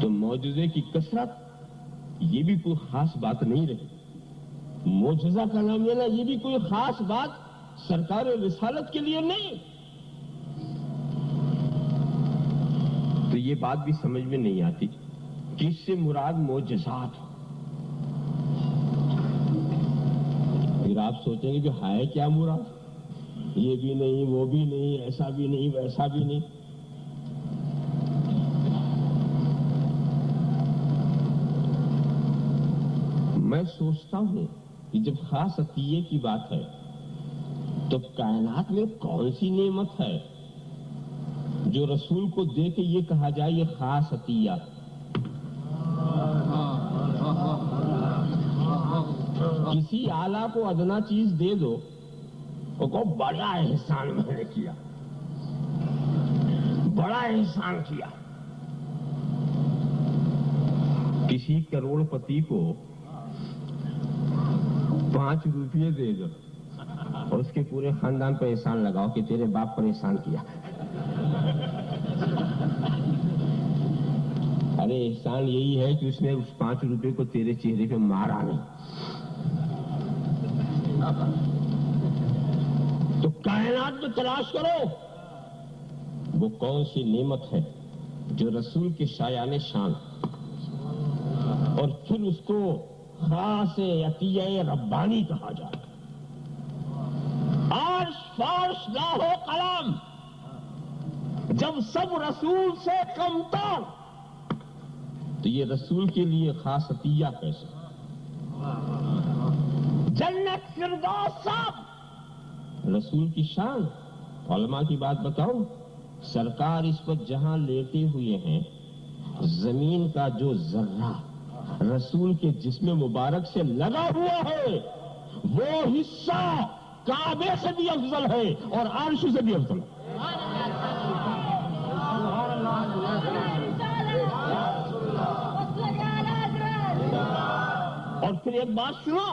تو معجزے کی کثرت یہ بھی کوئی خاص بات نہیں رہی. معجزہ کا نام لینا یہ بھی کوئی خاص بات سرکار رسالت کے لیے نہیں. تو یہ بات بھی سمجھ میں نہیں آتی کہ اس سے مراد معجزات. پھر آپ سوچیں گے کہ ہے کیا مراد؟ یہ بھی نہیں، وہ بھی نہیں، ایسا بھی نہیں، ویسا بھی نہیں. میں سوچتا ہوں کہ جب خاص عطیے کی بات ہے تو کائنات میں کون سی نعمت ہے جو رسول کو دے کے یہ کہا جائے یہ خاص عطیہ؟ کسی آلہ کو ادنا چیز دے دو اور کہو بڑا احسان میں نے کیا، بڑا احسان کیا. کسی کروڑ پتی کو 5 روپے دے دو اور اس کے پورے خاندان پر احسان لگاؤ کہ تیرے باپ پر احسان کیا. ارے احسان یہی ہے کہ اس نے اس 5 روپے کو تیرے چہرے پہ مارا نہیں. تو کائنات میں تلاش کرو وہ کون سی نعمت ہے جو رسول کے شایان شان اور پھر اس کو خاص عطیہ ربانی کہا جائے. عرش فرش لاہ و قلم جب سب رسول سے کم تر، تو یہ رسول کے لیے خاص عطیہ کیسے؟ جنت فردوس سب رسول کی شان. علماء کی بات بتاؤں، سرکار اس وقت جہاں لیٹے ہوئے ہیں زمین کا جو ذرہ رسول کے جسم مبارک سے لگا ہوا ہے وہ حصہ کعبے سے بھی افضل ہے اور عرش سے بھی افضل ہے. اور پھر ایک بات سنو،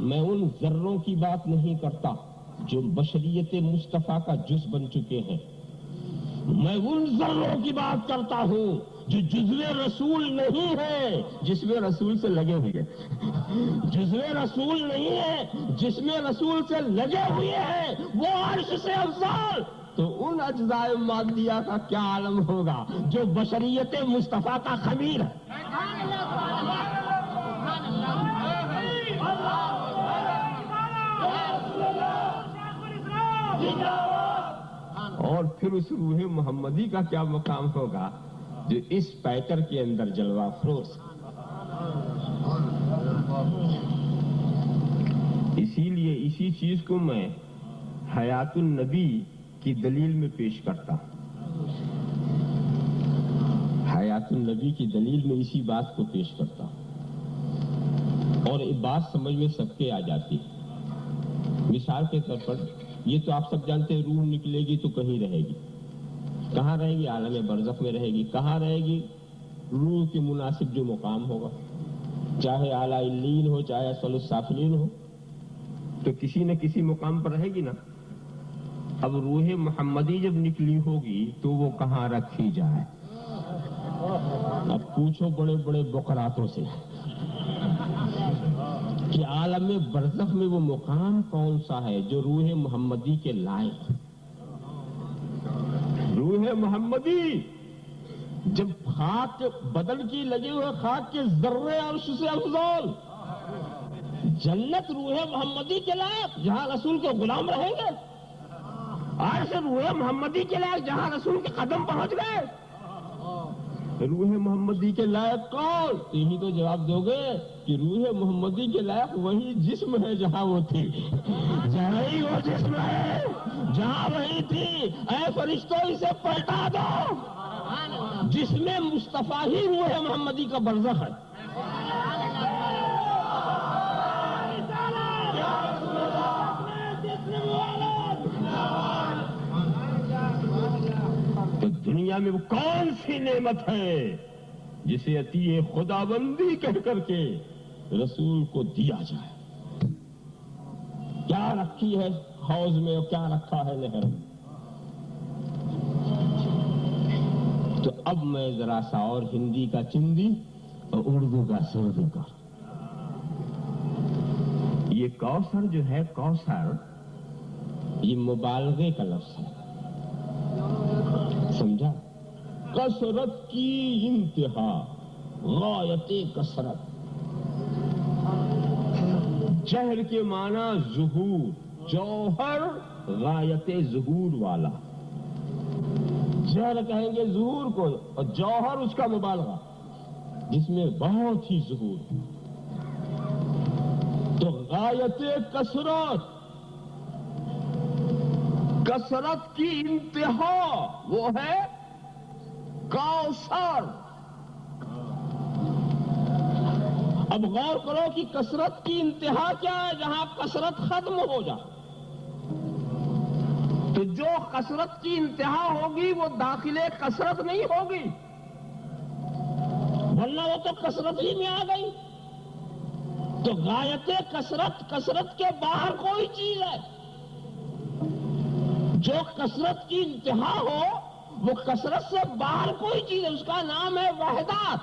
میں ان ذروں کی بات نہیں کرتا جو بشریت مصطفیٰ کا جز بن چکے ہیں. میں ان ذروں کی بات کرتا ہوں جو جزو رسول نہیں ہے، جسم رسول سے لگے ہوئے. جزو رسول نہیں ہے، جسم رسول سے لگے ہوئے ہیں، وہ عرش سے افضل. تو ان اجزاء مادیہ کا کیا عالم ہوگا جو بشریت مصطفیٰ کا خمیر ہے. اور پھر اس روح محمدی کا کیا مقام ہوگا جو اس پیکر کے اندر جلوہ فروز. اسی لیے اسی چیز کو میں حیات النبی کی دلیل میں پیش کرتا ہوں. حیات النبی کی دلیل میں اسی بات کو پیش کرتا ہوں اور یہ بات سمجھ میں سب کے آ جاتی ہے. مثال کے طور پر یہ تو آپ سب جانتے ہیں روح نکلے گی تو کہیں رہے گی. کہاں رہے گی؟ عالم برزخ میں رہے گی. کہاں رہے گی؟ روح کے مناسب جو مقام ہوگا، چاہے اعلیٰ علیین ہو چاہے اسفل السافلین ہو، تو کسی نہ کسی مقام پر رہے گی نا. اب روح محمدی جب نکلی ہوگی تو وہ کہاں رکھی جائے؟ اب پوچھو بڑے بڑے بقراتوں سے کہ عالم برزخ میں وہ مقام کون سا ہے جو روح محمدی کے لائق. روح محمدی جب خاک بدن کی لگے ہوئے خاک کے ذرے عرش سے افضل، جنت روح محمدی کے لائق جہاں رسول کے غلام رہیں گے، عرش روح محمدی کے لائق جہاں رسول کے قدم پہنچ گئے، روح محمدی کے لائق کون؟ یہی تو جواب دو گے کہ روح محمدی کے لائق وہی جسم ہے جہاں وہ تھی، جہاں ہی وہ جسم ہے جہاں وہی تھی۔ اے فرشتوں اسے پلٹا دو، جسم مصطفیٰ ہی روح محمدی کا برزخ ہے۔ تو دنیا میں وہ کون سی نعمت ہے جسے عطیہ خدا بندی کہہ کر کے رسول کو دیا جائے؟ کیا رکھی ہے حوض میں اور کیا رکھا ہے نہر میں؟ تو اب میں ذرا سا اور ہندی کا چندی اور اردو کا سردی کا، یہ کوثر جو ہے، کوثر یہ مبالغے کا لفظ ہے، سمجھا؟ کثرت کی انتہا، غایت کثرت۔ جہر کے معنی ظہور، جوہر غایت ظہور والا، جہر کہیں گے ظہور کو، اور جوہر اس کا مبالغہ جس میں بہت ہی ظہور۔ تو غایت کثرت، کثرت کی انتہا وہ ہے کوثر۔ اب غور کرو کہ کثرت کی انتہا کیا ہے؟ جہاں کثرت ختم ہو جائے۔ تو جو کثرت کی انتہا ہوگی وہ داخل کثرت نہیں ہوگی، ورنہ وہ تو کثرت ہی میں آ گئی۔ تو غایت کثرت، کثرت کے باہر کوئی چیز ہے۔ جو کثرت کی انتہا ہو وہ کثرت سے باہر کوئی چیز ہے، اس کا نام ہے وحدت۔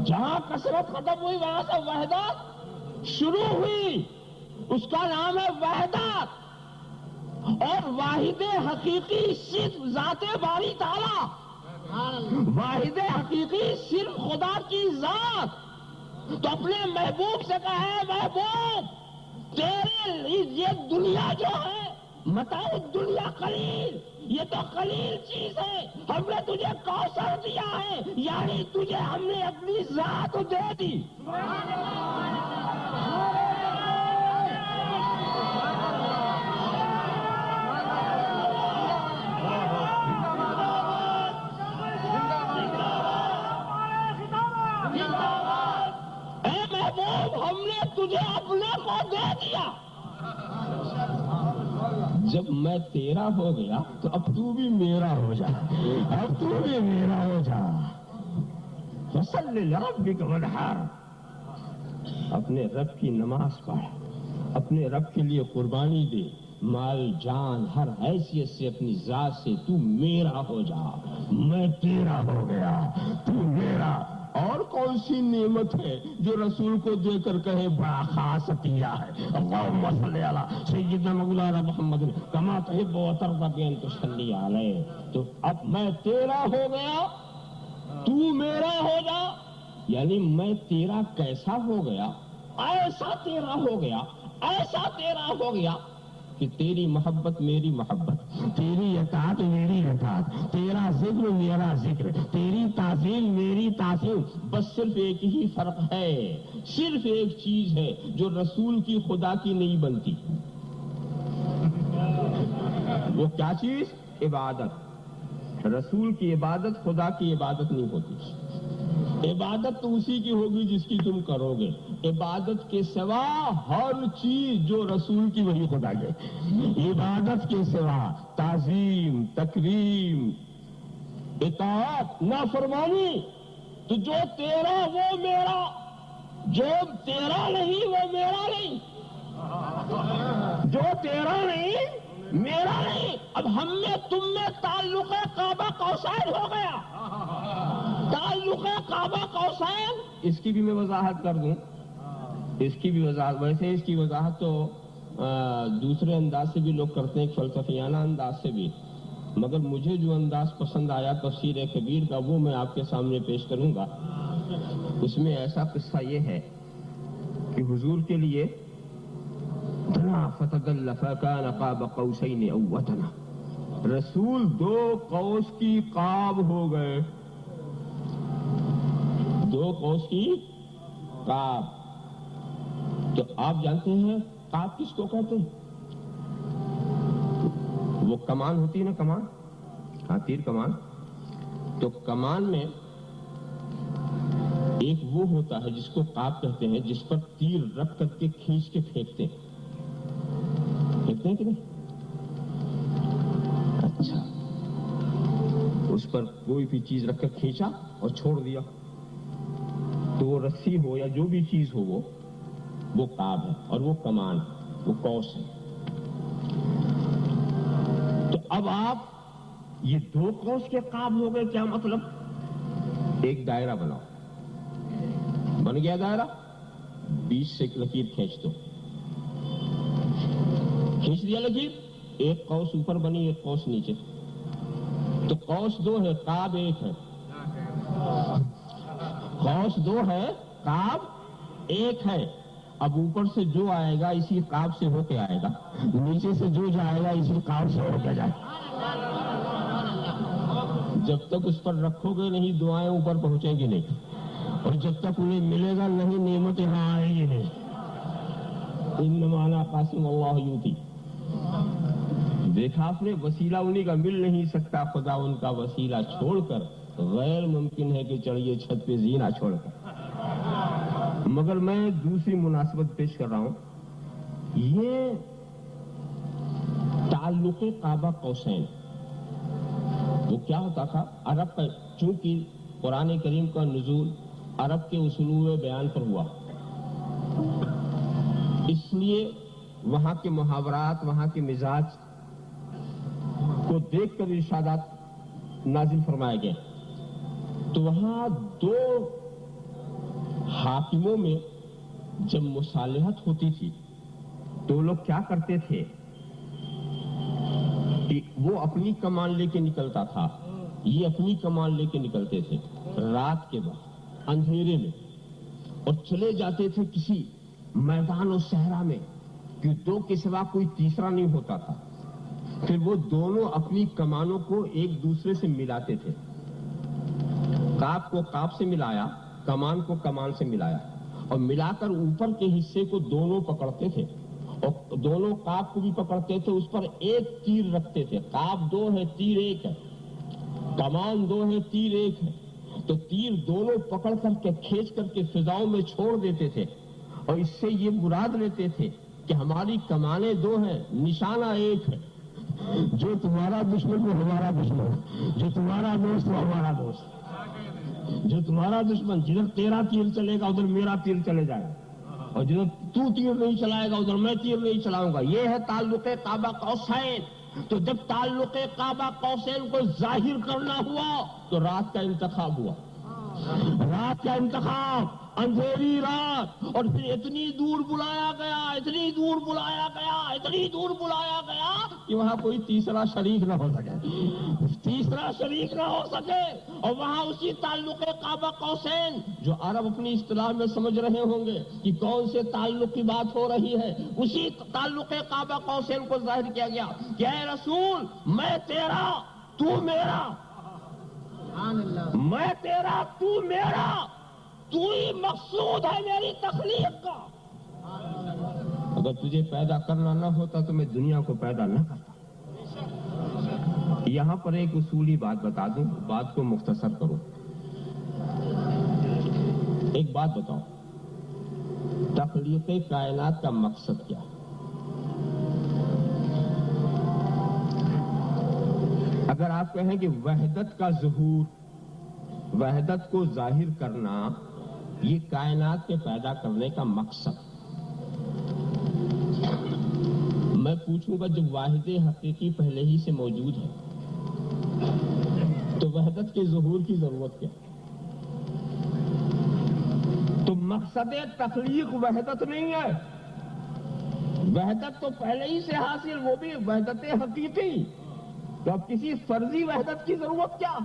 جہاں کثرت ختم ہوئی وہاں سے وحدت شروع ہوئی، اس کا نام ہے وحدت۔ اور واحد حقیقی صرف ذات باری تعالی، واحد حقیقی صرف خدا کی ذات۔ تو اپنے محبوب سے کہے، محبوب تیرے یہ دنیا جو ہے، متاع دنیا قلیل، یہ تو قلیل چیز ہے، ہم نے تجھے کوثر دیا ہے، یعنی تجھے ہم نے اپنی ذات دے دی۔ اے محبوب ہم نے تجھے اپنے کو دے دیا۔ جب میں تیرا ہو گیا تو اب تو بھی میرا ہو جا، اب تو بھی میرا ہو جا۔ فصل لربک وانحر، اپنے رب کی نماز پڑھ، اپنے رب کے لیے قربانی دے، مال جان ہر حیثیت سے اپنی ذات سے تو میرا ہو جا، میں تیرا ہو گیا تو میرا۔ اور کون سی نعمت ہے جو رسول کو دے کر کہے بڑا خاص عطیہ ہے؟ اللہم صلی علی سیدنا مولانا محمد کما تحب و ترضی بان تصلی علیہ۔ تو اب میں تیرا ہو گیا تو میرا ہو جا، یعنی میں تیرا کیسا ہو گیا؟ ایسا تیرا ہو گیا، ایسا تیرا ہو گیا کہ تیری محبت میری محبت، تیری اطاعت میری اطاعت، تیرا ذکر میرا ذکر، تیری تعظیم میری تعظیم۔ بس صرف ایک ہی فرق ہے، صرف ایک چیز ہے جو رسول کی خدا کی نہیں بنتی۔ وہ کیا چیز؟ عبادت۔ رسول کی عبادت خدا کی عبادت نہیں ہوتی۔ عبادت تو اسی کی ہوگی جس کی تم کرو گے، عبادت کے سوا ہر چیز جو رسول کی وہی خدا کے۔ عبادت کے سوا تعظیم، تکریم، اطاعت، نافرمانی، تو جو تیرا وہ میرا، جو تیرا نہیں وہ میرا نہیں، جو تیرا نہیں میرا نہیں۔ اب ہم میں تم میں تعلق کعبہ قوسین ہو گیا، تعلق کعبہ قوسین۔ اس کی بھی میں وضاحت کر دوں، اس کی بھی وضاحت، ویسے اس کی وضاحت تو دوسرے انداز سے بھی لوگ کرتے ہیں، ایک فلسفیانہ انداز سے بھی، مگر مجھے جو انداز پسند آیا تفسیر کبیر کا وہ میں آپ کے سامنے پیش کروں گا۔ اس میں ایسا قصہ یہ ہے کہ حضور کے لیے دنا فتدل فکان قاب قوسین او ادنی، رسول 2 قوس کی قاب ہو گئے، 2 قوس کی قاب۔ تو آپ جانتے ہیں قاب کس کو کہتے ہیں؟ وہ کمان ہوتی ہے نا، کمان، ہاں تیر کمان، تو کمان میں ایک وہ ہوتا ہے جس کو قاب کہتے ہیں، جس پر تیر رکھ کر کے کھینچ کے پھینکتے ہیں کہ نہیں؟ اچھا، اس پر کوئی بھی چیز رکھ کر کھینچا اور چھوڑ دیا تو وہ رسی ہو یا جو بھی چیز ہو وہ قاب ہے، اور وہ کمان، وہ قوس ہے۔ تو اب آپ یہ 2 قوس کے قاب ہو گئے، کیا مطلب؟ ایک دائرہ بناؤ، بن گیا دائرہ، بیچ سے ایک لکیر کھینچ دو، کھینچ دیا لکیر، ایک قوس اوپر بنی، ایک قوس نیچے، تو قوس 2 ہے، قاب 1 ہے، قوس 2 ہے، قاب 1 ہے۔ اب اوپر سے جو آئے گا اسی قاب سے ہو کے آئے گا، نیچے سے جو جائے گا اسی قاب سے ہو کے جائے گا۔ جب تک اس پر رکھو گے نہیں دعائیں اوپر پہنچیں گی نہیں، اور جب تک انہیں ملے گا نہیں نعمت یہاں آئے گی نہیں۔ انما انا قاسم اللہ یؤتی، دیکھا آپ نے، وسیلہ انہیں کا مل نہیں سکتا، خدا ان کا وسیلہ چھوڑ کر غیر ممکن ہے کہ چڑھیے چھت پہ زینہ چھوڑ کر۔ مگر میں دوسری مناسبت پیش کر رہا ہوں، یہ تعلق قاب قوسین وہ کیا ہوتا تھا؟ عرب کا، چونکہ قرآن کریم کا نزول عرب کے اسلوب بیان پر ہوا، اس لیے وہاں کے محاورات، وہاں کے مزاج کو دیکھ کر ارشادات نازل فرمائے گئے۔ تو وہاں 2 حاکموں میں جب مصالحت ہوتی تھی تو لوگ کیا کرتے تھے کہ وہ اپنی کمان لے کے نکلتا تھا، یہ اپنی کمان لے کے نکلتے تھے رات کے وقت اندھیرے میں، اور چلے جاتے تھے کسی میدان و صحرا میں کہ 2 کے سوا کوئی تیسرا نہیں ہوتا تھا۔ پھر وہ دونوں اپنی کمانوں کو ایک دوسرے سے ملاتے تھے، قاب کو قاب سے ملایا، کمان کو کمان سے ملایا، اور ملا کر اوپر کے حصے کو دونوں پکڑتے تھے، اور دونوں قاب کو بھی پکڑتے تھے، اس پر ایک تیر رکھتے تھے۔ قاب 2 ہے، تیر 1 ہے، کمان 2 ہے، تیر 1 ہے، تو تیر دونوں پکڑ کر کے کھینچ کر کے فضاؤں میں چھوڑ دیتے تھے، اور اس سے یہ مراد لیتے تھے کہ ہماری کمانیں 2 ہیں، نشانہ 1 ہے، جو تمہارا دشمن وہ ہمارا دشمن، جو تمہارا دوست وہ ہمارا دوست، جو تمہارا دشمن جدھر تیرا تیر چلے گا ادھر میرا تیر چلے جائے گا، اور جدھر تو تیر نہیں چلائے گا ادھر میں تیر نہیں چلاؤں گا۔ یہ ہے تعلق قاب قوسین۔ تو جب تعلق قاب قوسین کو ظاہر کرنا ہوا تو رات کا انتخاب ہوا، رات کا انتخاب، اندھیری رات، اور پھر اتنی دور بلایا گیا، اتنی دور بلایا گیا، اتنی دور بلایا گیا کہ وہاں کوئی تیسرا شریک نہ ہو سکے، تیسرا شریک نہ ہو سکے، اور وہاں اسی تعلق قاب قوسین جو عرب اپنی اصطلاح میں سمجھ رہے ہوں گے کہ کون سے تعلق کی بات ہو رہی ہے، اسی تعلق قاب قوسین کو ظاہر کیا گیا کہ اے رسول میں تیرا تو میرا، میں تیرا تو میرا، تو ہی مقصود ہے میری تخلیق کا۔ اگر تجھے پیدا کرنا نہ ہوتا تو میں دنیا کو پیدا نہ کرتا۔ یہاں پر ایک اصولی بات بتا دوں، بات کو مختصر کروں۔ ایک بات بتاؤ، تخلیق کائنات کا مقصد کیا ہے؟ اگر آپ کہیں کہ وحدت کا ظہور، وحدت کو ظاہر کرنا، یہ کائنات کے پیدا کرنے کا مقصد، میں پوچھوں گا جب واحد حقیقی پہلے ہی سے موجود ہے تو وحدت کے ظہور کی ضرورت کیا؟ تو مقصد تخلیق وحدت نہیں ہے، وحدت تو پہلے ہی سے حاصل، وہ بھی وحدت حقیقی، تو اب کسی فرضی وحدت کی ضرورت کیا؟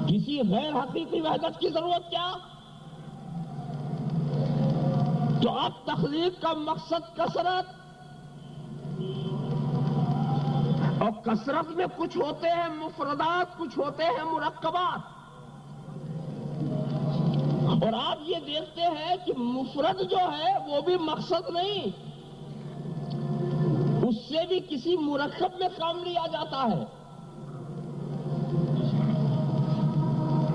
کسی غیر حقیقی وحدت کی ضرورت کیا؟ تو اب تخلیق کا مقصد کثرت، اور کثرت میں کچھ ہوتے ہیں مفردات، کچھ ہوتے ہیں مرکبات، اور آپ یہ دیکھتے ہیں کہ مفرد جو ہے وہ بھی مقصد نہیں، اس سے بھی کسی مرکب میں کام لیا جاتا ہے۔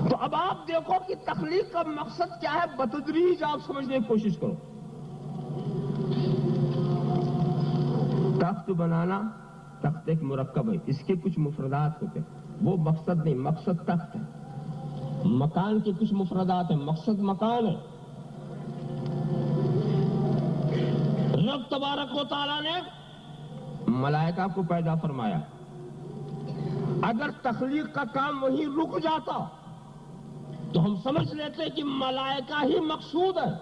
تو اب آپ دیکھو کہ تخلیق کا مقصد کیا ہے، بتدریج آپ سمجھنے کی کوشش کرو۔ تخت بنانا، تخت ایک مرکب ہے، اس کے کچھ مفردات ہوتے ہیں، وہ مقصد نہیں، مقصد تخت ہے۔ مکان کے کچھ مفردات ہیں، مقصد مکان ہے۔ رب تبارک و تعالیٰ نے ملائکہ کو پیدا فرمایا، اگر تخلیق کا کام وہیں رک جاتا تو ہم سمجھ لیتے کہ ملائکہ ہی مقصود ہے،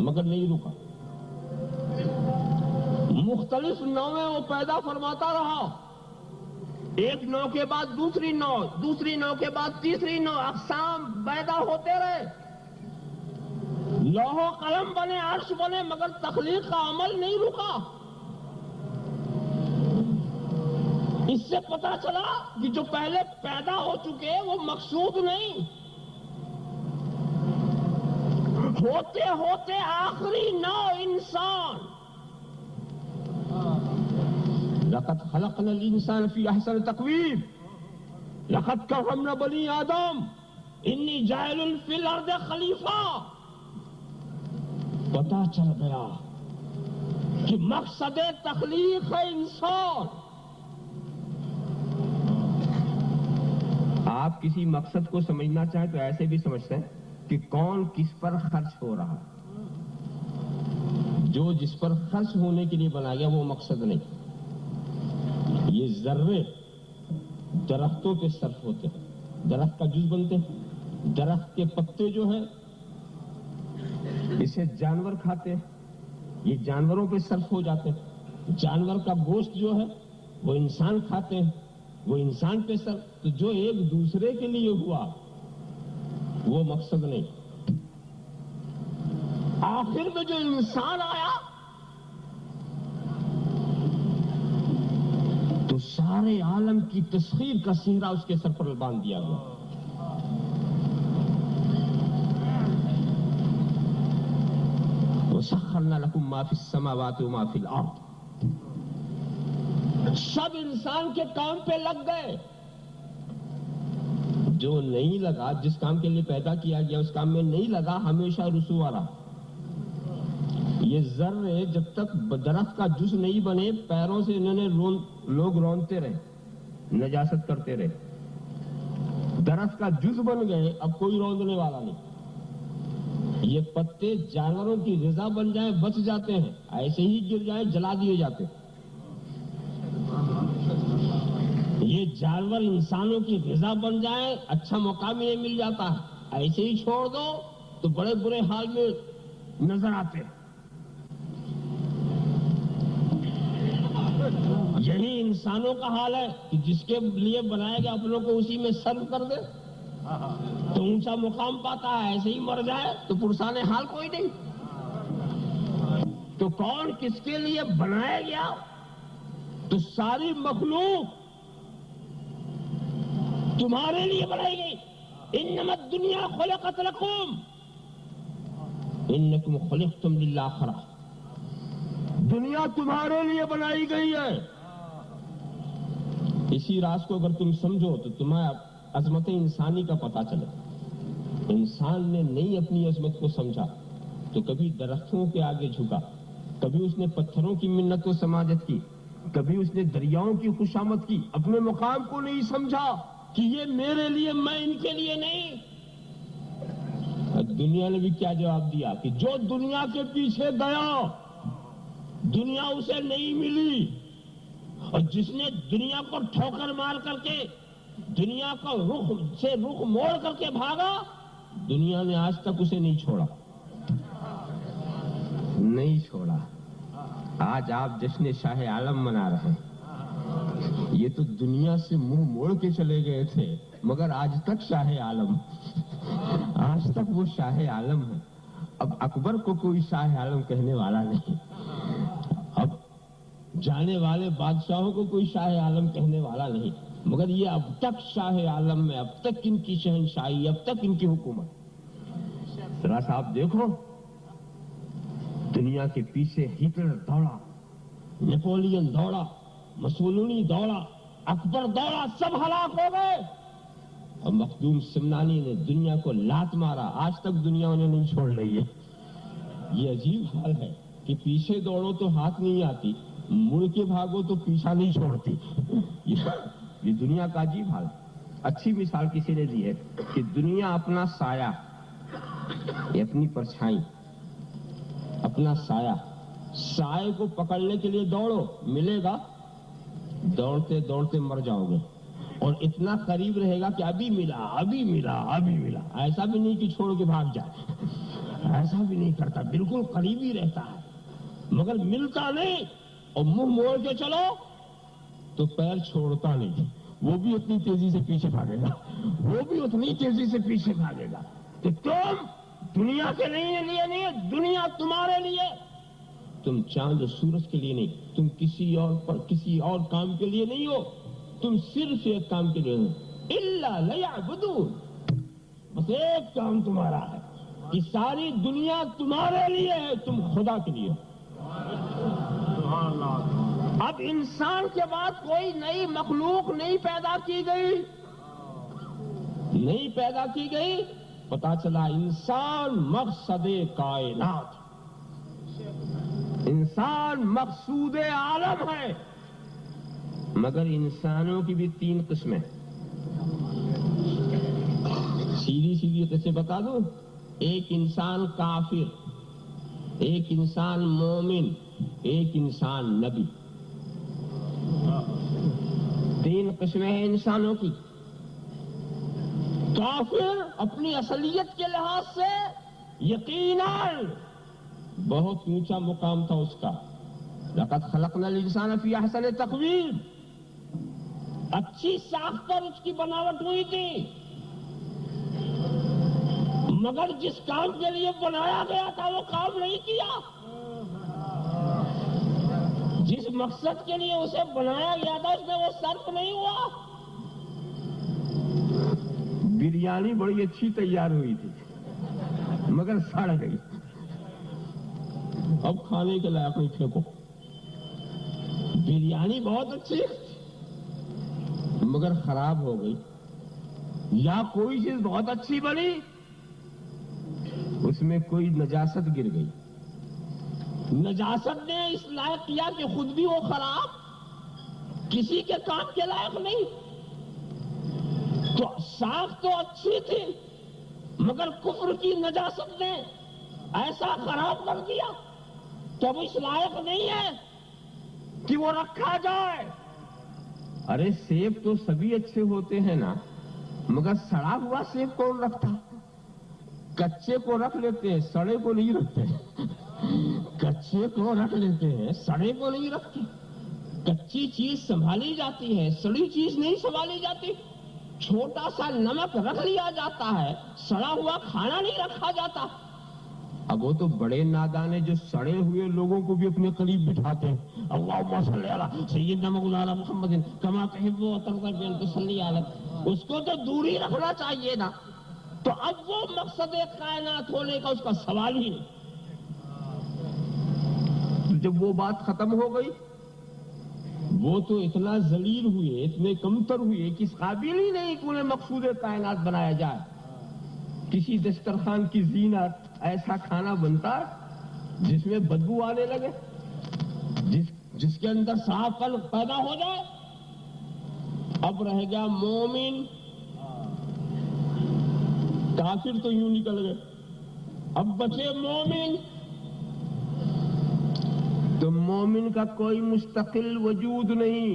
مگر نہیں رکا۔ مختلف نوعیں وہ پیدا فرماتا رہا، ایک نو کے بعد دوسری نو، دوسری نو کے بعد تیسری نو، اقسام پیدا ہوتے رہے، لوح و قلم بنے، عرش بنے، مگر تخلیق کا عمل نہیں رکا۔ اس سے پتا چلا کہ جو پہلے پیدا ہو چکے وہ مقصود نہیں، ہوتے ہوتے آخری نو انسان۔ لقد خلقنا الانسان فی احسن تقویم، لقد کرمنا بنی آدم، انی جاعل فی الارض خلیفہ۔ پتا چل گیا کہ مقصد تخلیق ہے انسان۔ آپ کسی مقصد کو سمجھنا چاہیں تو ایسے بھی سمجھتے ہیں کہ کون کس پر خرچ ہو رہا، جو جس پر خرچ ہونے کے لیے بنایا گیا وہ مقصد نہیں۔ یہ ذرے درختوں پہ صرف ہوتے ہیں، درخت کا جز بنتے ہیں، درخت کے پتے جو ہیں اسے جانور کھاتے ہیں، یہ جانوروں پہ صرف ہو جاتے ہیں، جانور کا گوشت جو ہے وہ انسان کھاتے ہیں، وہ انسان پہ صرف، تو جو ایک دوسرے کے لیے ہوا وہ مقصد نہیں۔ آخر میں جو انسان آیا تو سارے عالم کی تسخیر کا سہرا اس کے سر پر باندھ دیا گیا۔ وَسَخَّرْنَا لَكُم مَّا فِي السَّمَاوَاتِ وَمَا فِي الْأَرْضِ۔ سب انسان کے کام پہ لگ گئے، جو نہیں لگا، جس کام کے لیے پیدا کیا گیا اس کام میں نہیں لگا، ہمیشہ رسوا رہا۔ یہ ذرے جب تک درخت کا جز نہیں بنے، پیروں سے انہوں نے لوگ رونتے رہے، نجاست کرتے رہے، درخت کا جز بن گئے، اب کوئی روندنے والا نہیں۔ یہ پتے جانوروں کی غذا بن جائیں بچ جاتے ہیں، ایسے ہی گر جائیں جلا دیے جاتے ہیں۔ یہ جانور انسانوں کی غذا بن جائیں، اچھا موقع میں مل جاتا ہے، ایسے ہی چھوڑ دو تو بڑے برے حال میں نظر آتے ہیں۔ یہی انسانوں کا حال ہے کہ جس کے لیے بنایا گیا اپنوں کو اسی میں سرو کر دے تو اونچا مقام پاتا ہے، ایسے ہی مر جائے تو پرسان حال کوئی نہیں۔ تو کون کس کے لیے بنایا گیا؟ تو ساری مخلوق تمہارے لیے بنائی گئی۔ انما الدنیا خلقت لکم انکم خلقتم للآخرہ، دنیا تمہارے لیے بنائی گئی ہے۔ اسی راز کو اگر تم سمجھو تو تمہیں عظمت انسانی کا پتہ چلے۔ انسان نے نہیں اپنی عظمت کو سمجھا تو کبھی درختوں کے آگے جھکا، کبھی اس نے پتھروں کی منت و سماجت کی، کبھی اس نے دریاؤں کی خوشامد کی، اپنے مقام کو نہیں سمجھا کہ یہ میرے لیے، میں ان کے لیے نہیں۔ دنیا نے بھی کیا جواب دیا کہ جو دنیا کے پیچھے گیا دنیا اسے نہیں ملی، اور جس نے دنیا کو ٹھوکر مار کر کے دنیا کو رخ موڑ کر کے بھاگا، دنیا نے آج تک اسے نہیں چھوڑا۔ نہیں چھوڑا. آج آپ جشن شاہ عالم منا رہے ہیں. یہ تو دنیا سے منہ موڑ کے چلے گئے تھے مگر آج تک شاہ عالم، آج تک وہ شاہ عالم ہے. اب اکبر کو کوئی شاہ عالم کہنے والا نہیں، اب جانے والے بادشاہوں کو کوئی شاہ عالم کہنے والا نہیں، مگر یہ اب تک شاہ عالم میں، اب تک ان کی شہنشاہی، اب تک ان کی حکومت. ذرا سا آپ دیکھو، دنیا کے پیچھے ہٹلر دوڑا، نیپولین دوڑا، مسولینی دوڑا، اکبر دوڑا، سب ہلاک ہو گئے. اور مخدوم سمنانی نے دنیا کو لات مارا، آج تک دنیا انہیں نہیں چھوڑ رہی ہے. یہ عجیب حال ہے کہ پیچھے دوڑو تو ہاتھ نہیں آتی، مڑ کے بھاگو تو پیچھا نہیں چھوڑتی. یہ دنیا کا عجیب حال. اچھی مثال کسی نے دی ہے کہ دنیا اپنا سایہ، یہ اپنی پرچھائی، اپنا سائے کو پکڑنے کے لیے دوڑو، ملے گا، دوڑتے دوڑتے مر جاؤ گے. اور اتنا قریب رہے گا کہ ابھی ملا، ابھی ملا، ابھی ملا. ایسا بھی نہیں کہ چھوڑ کے بھاگ جائے، ایسا بھی نہیں کرتا، بالکل قریب ہی رہتا ہے مگر ملتا نہیں. اور منہ موڑ کے چلو تو پیر چھوڑتا نہیں، وہ بھی اتنی تیزی سے پیچھے بھاگے گا، وہ بھی اتنی تیزی سے پیچھے بھاگے گا. کہ تم دنیا کے لیے نہیں، دنیا تمہارے لیے. تم چاند و سورج کے لیے نہیں، تم کسی اور کام کے لیے نہیں ہو، تم صرف ایک کام کے لیے ہو. الا لیعبدون، بس ایک کام تمہارا ہے کہ ساری دنیا تمہارے لیے ہے، تم خدا کے لیے. اب انسان کے بعد کوئی نئی مخلوق نہیں پیدا کی گئی، پتا چلا انسان مقصد کائنات، انسان مقصود عالم ہے. مگر انسانوں کی بھی 3 قسمیں. سیدھی قسمیں بتا دوں. ایک انسان کافر، ایک انسان مومن، ایک انسان نبی. 3 قسمیں ہیں انسانوں کی. کافر اپنی اصلیت کے لحاظ سے یقیناً بہت اونچا مقام تھا اس کا. لقد خلقنا الانسان فی احسن تقویم، اچھی ساخت پر اس کی بناوٹ ہوئی تھی، مگر جس کام کے لیے بنایا گیا تھا وہ کام نہیں کیا. جس مقصد کے لیے اسے بنایا گیا تھا اس میں وہ صرف نہیں ہوا. بریانی بڑی اچھی تیار ہوئی تھی مگر سڑ گئی، اب کھانے کے لائق نہیں. پھینکو. بریانی بہت اچھی مگر خراب ہو گئی. یا کوئی چیز بہت اچھی بنی، اس میں کوئی نجاست گر گئی، نجاست نے اس لائق کیا کہ خود بھی وہ خراب، کسی کے کام کے لائق نہیں. تو ساخت تو اچھی تھی مگر کفر کی نجاست نے ایسا خراب کر دیا تو اب اس لائق نہیں ہے کہ وہ رکھا جائے. ارے سیب تو سبھی اچھے ہوتے ہیں نا، مگر سڑا ہوا سیب کون رکھتا؟ کچے کو رکھ لیتے ہیں، سڑے کو نہیں رکھتے. کچے کو رکھ لیتے ہیں، سڑے کو نہیں رکھتے. کچی چیز سنبھالی جاتی ہے، سڑی چیز نہیں سنبھالی جاتی. چھوٹا سا نمک رکھ لیا جاتا ہے، سڑا ہوا کھانا نہیں رکھا جاتا. اب وہ تو بڑے نادان ہیں جو سڑے ہوئے لوگوں کو بھی اپنے قریب بٹھاتے ہیں. اللہم صلی علی سیدنا مولانا محمد کما تحب و ترضى بان تصلی علیہ، اس کو تو دور ہی رکھنا چاہیے نا. تو اب وہ مقصد کائنات ہونے کا اس کا سوال ہی نہیں. جب وہ بات ختم ہو گئی، وہ تو اتنا ذلیل ہوئے، اتنے کمتر ہوئے کہ اس قابل ہی نہیں کہ انہیں مقصود کائنات بنایا جائے. کسی دسترخوان کی زینت ایسا کھانا بنتا جس میں بدبو آنے لگے، جس کے اندر صاف قلب پیدا ہو جائے. اب رہ گیا مومن، کافر تو یوں نکل گئے، اب بچے مومن. تو مومن کا کوئی مستقل وجود نہیں.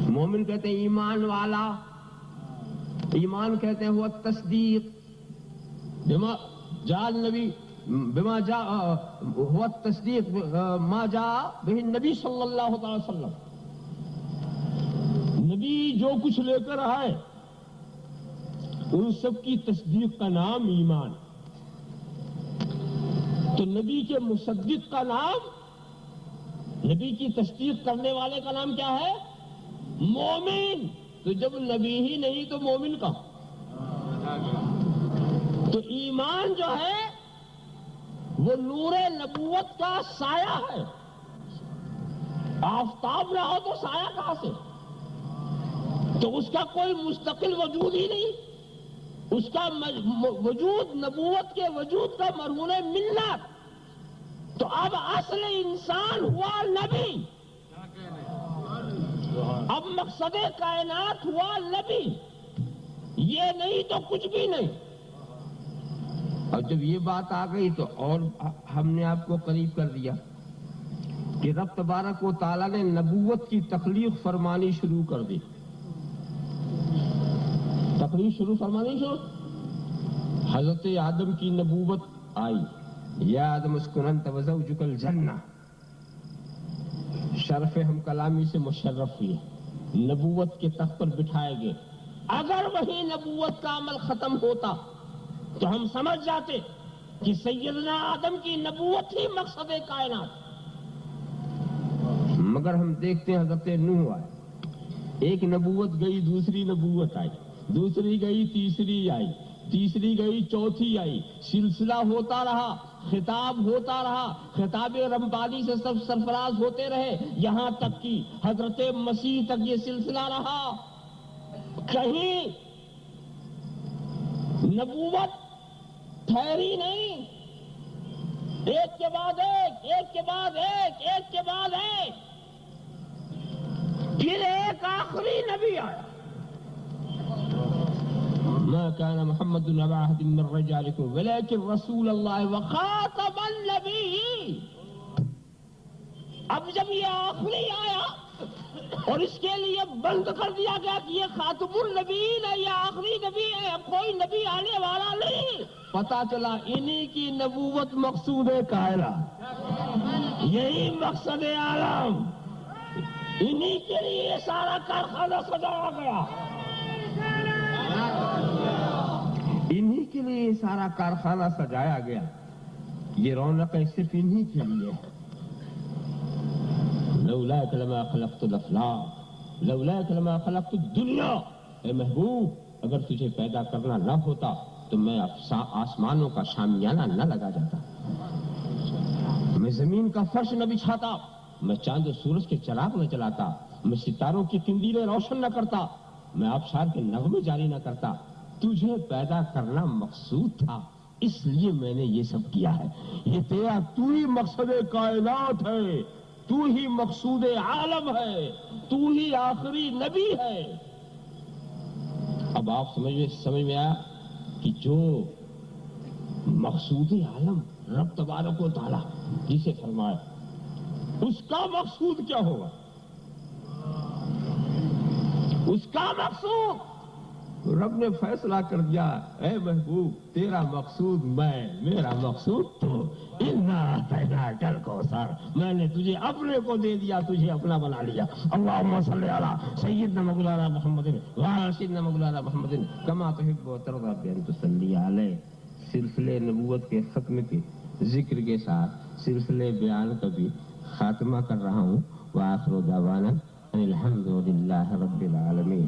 مومن کہتے ہیں ایمان والا، ایمان کہتے ہیں ہوا تصدیق بما جاء النبی بما جاء هو التصديق ما جاء به النبی صلی اللہ تعالی وسلم. نبی جو کچھ لے کر آئے ان سب کی تصدیق کا نام ایمان. تو نبی کے مصدق کا نام، نبی کی تصدیق کرنے والے کا نام کیا ہے؟ مومن. تو جب نبی ہی نہیں تو مومن کا. تو ایمان جو ہے وہ نور نبوت کا سایہ ہے. آفتاب نہ ہو تو سایہ کہاں سے؟ تو اس کا کوئی مستقل وجود ہی نہیں. اس کا وجود نبوت کے وجود کا مرہون ملت. تو اب اصل انسان ہوا نبی، اب مقصد کائنات ہوا نبی. یہ نہیں تو کچھ بھی نہیں. اور جب یہ بات آ گئی تو اور ہم نے آپ کو قریب کر دیا کہ رب تبارک و تعالیٰ نے نبوت کی تخلیق فرمانی شروع کر دی. تخلیق فرمانی شروع. حضرت آدم کی نبوت آئی، یا آدم اسکن انت وزوجک الجنہ. شرف ہم کلامی سے مشرف ہوئے، نبوت کے تخت پر بٹھائے گئے. اگر وہی نبوت کا عمل ختم ہوتا تو ہم سمجھ جاتے کہ سیدنا آدم کی نبوت ہی مقصد کائنات. مگر ہم دیکھتے ہیں حضرت نوح آئے، ایک نبوت گئی دوسری نبوت آئی، دوسری گئی تیسری آئی، تیسری گئی چوتھی آئی. سلسلہ ہوتا رہا، خطاب ہوتا رہا، خطاب ربانی سے سب سرفراز ہوتے رہے، یہاں تک کہ حضرت مسیح تک یہ سلسلہ رہا. کہیں نبوت ٹھہری نہیں، ایک کے بعد ایک، ایک کے بعد ایک، ایک کے بعد ایک. پھر ایک آخری نبی آیا. ما كان محمد نبا احد من رجالكم ولكن رسول الله وخاتم النبيين. اب جب یہ آخری آیا اور اس کے لیے بند کر دیا گیا کہ یہ خاتم النبیین ہے، یہ آخری نبی ہے، اب کوئی نبی آنے والا نہیں. پتا چلا انہی کی نبوت مقصود کائنات، یہی مقصد عالم، انہی کے لیے سارا کارخانہ سجایا گیا، انہی کے لیے سارا کارخانہ سجایا گیا. یہ رونق صرف انہی کے لیے ہے. لولاک لما خلقت الافلاک لولاک لما خلقت الدنیا. اے محبوب، اگر تجھے پیدا کرنا نہ ہوتا تو میں آسمانوں کا شامیانہ نہ لگا جاتا، میں زمین کا فرش نہ بچھاتا، میں چاند و سورج کے چراغ نہ جلاتا، میں ستاروں کی قندیلیں روشن نہ کرتا، میں آبشار کے نغمے جاری نہ کرتا. تجھے پیدا کرنا مقصود تھا، اس لیے میں نے یہ سب کیا ہے. یہ تیرا تو ہی مقصد کائنات ہے، تو ہی مقصود عالم ہے، تو ہی آخری نبی ہے. اب آپ سمجھ میں آیا کہ جو مقصود عالم رب تبارک و تعالیٰ جسے فرمائے اس کا مقصود کیا ہوگا. اس کا مقصود رب نے فیصلہ کر دیا، اے محبوب تیرا مقصود میں، میرا مقصود تو. میں نے تجھے اپنے کو دے دیا، تجھے اپنا بنا لیا. اللہم صلی علی سیدنا مولانا محمد وعلی سیدنا مولانا محمد کما تحب و ترضی بان تصلی علیہ. سلسلے نبوت کے ختم کے ذکر کے ساتھ سلسلے بیان کا بھی خاتمہ کر رہا ہوں. وآخر دعوانا ان الحمد للہ رب العالمین.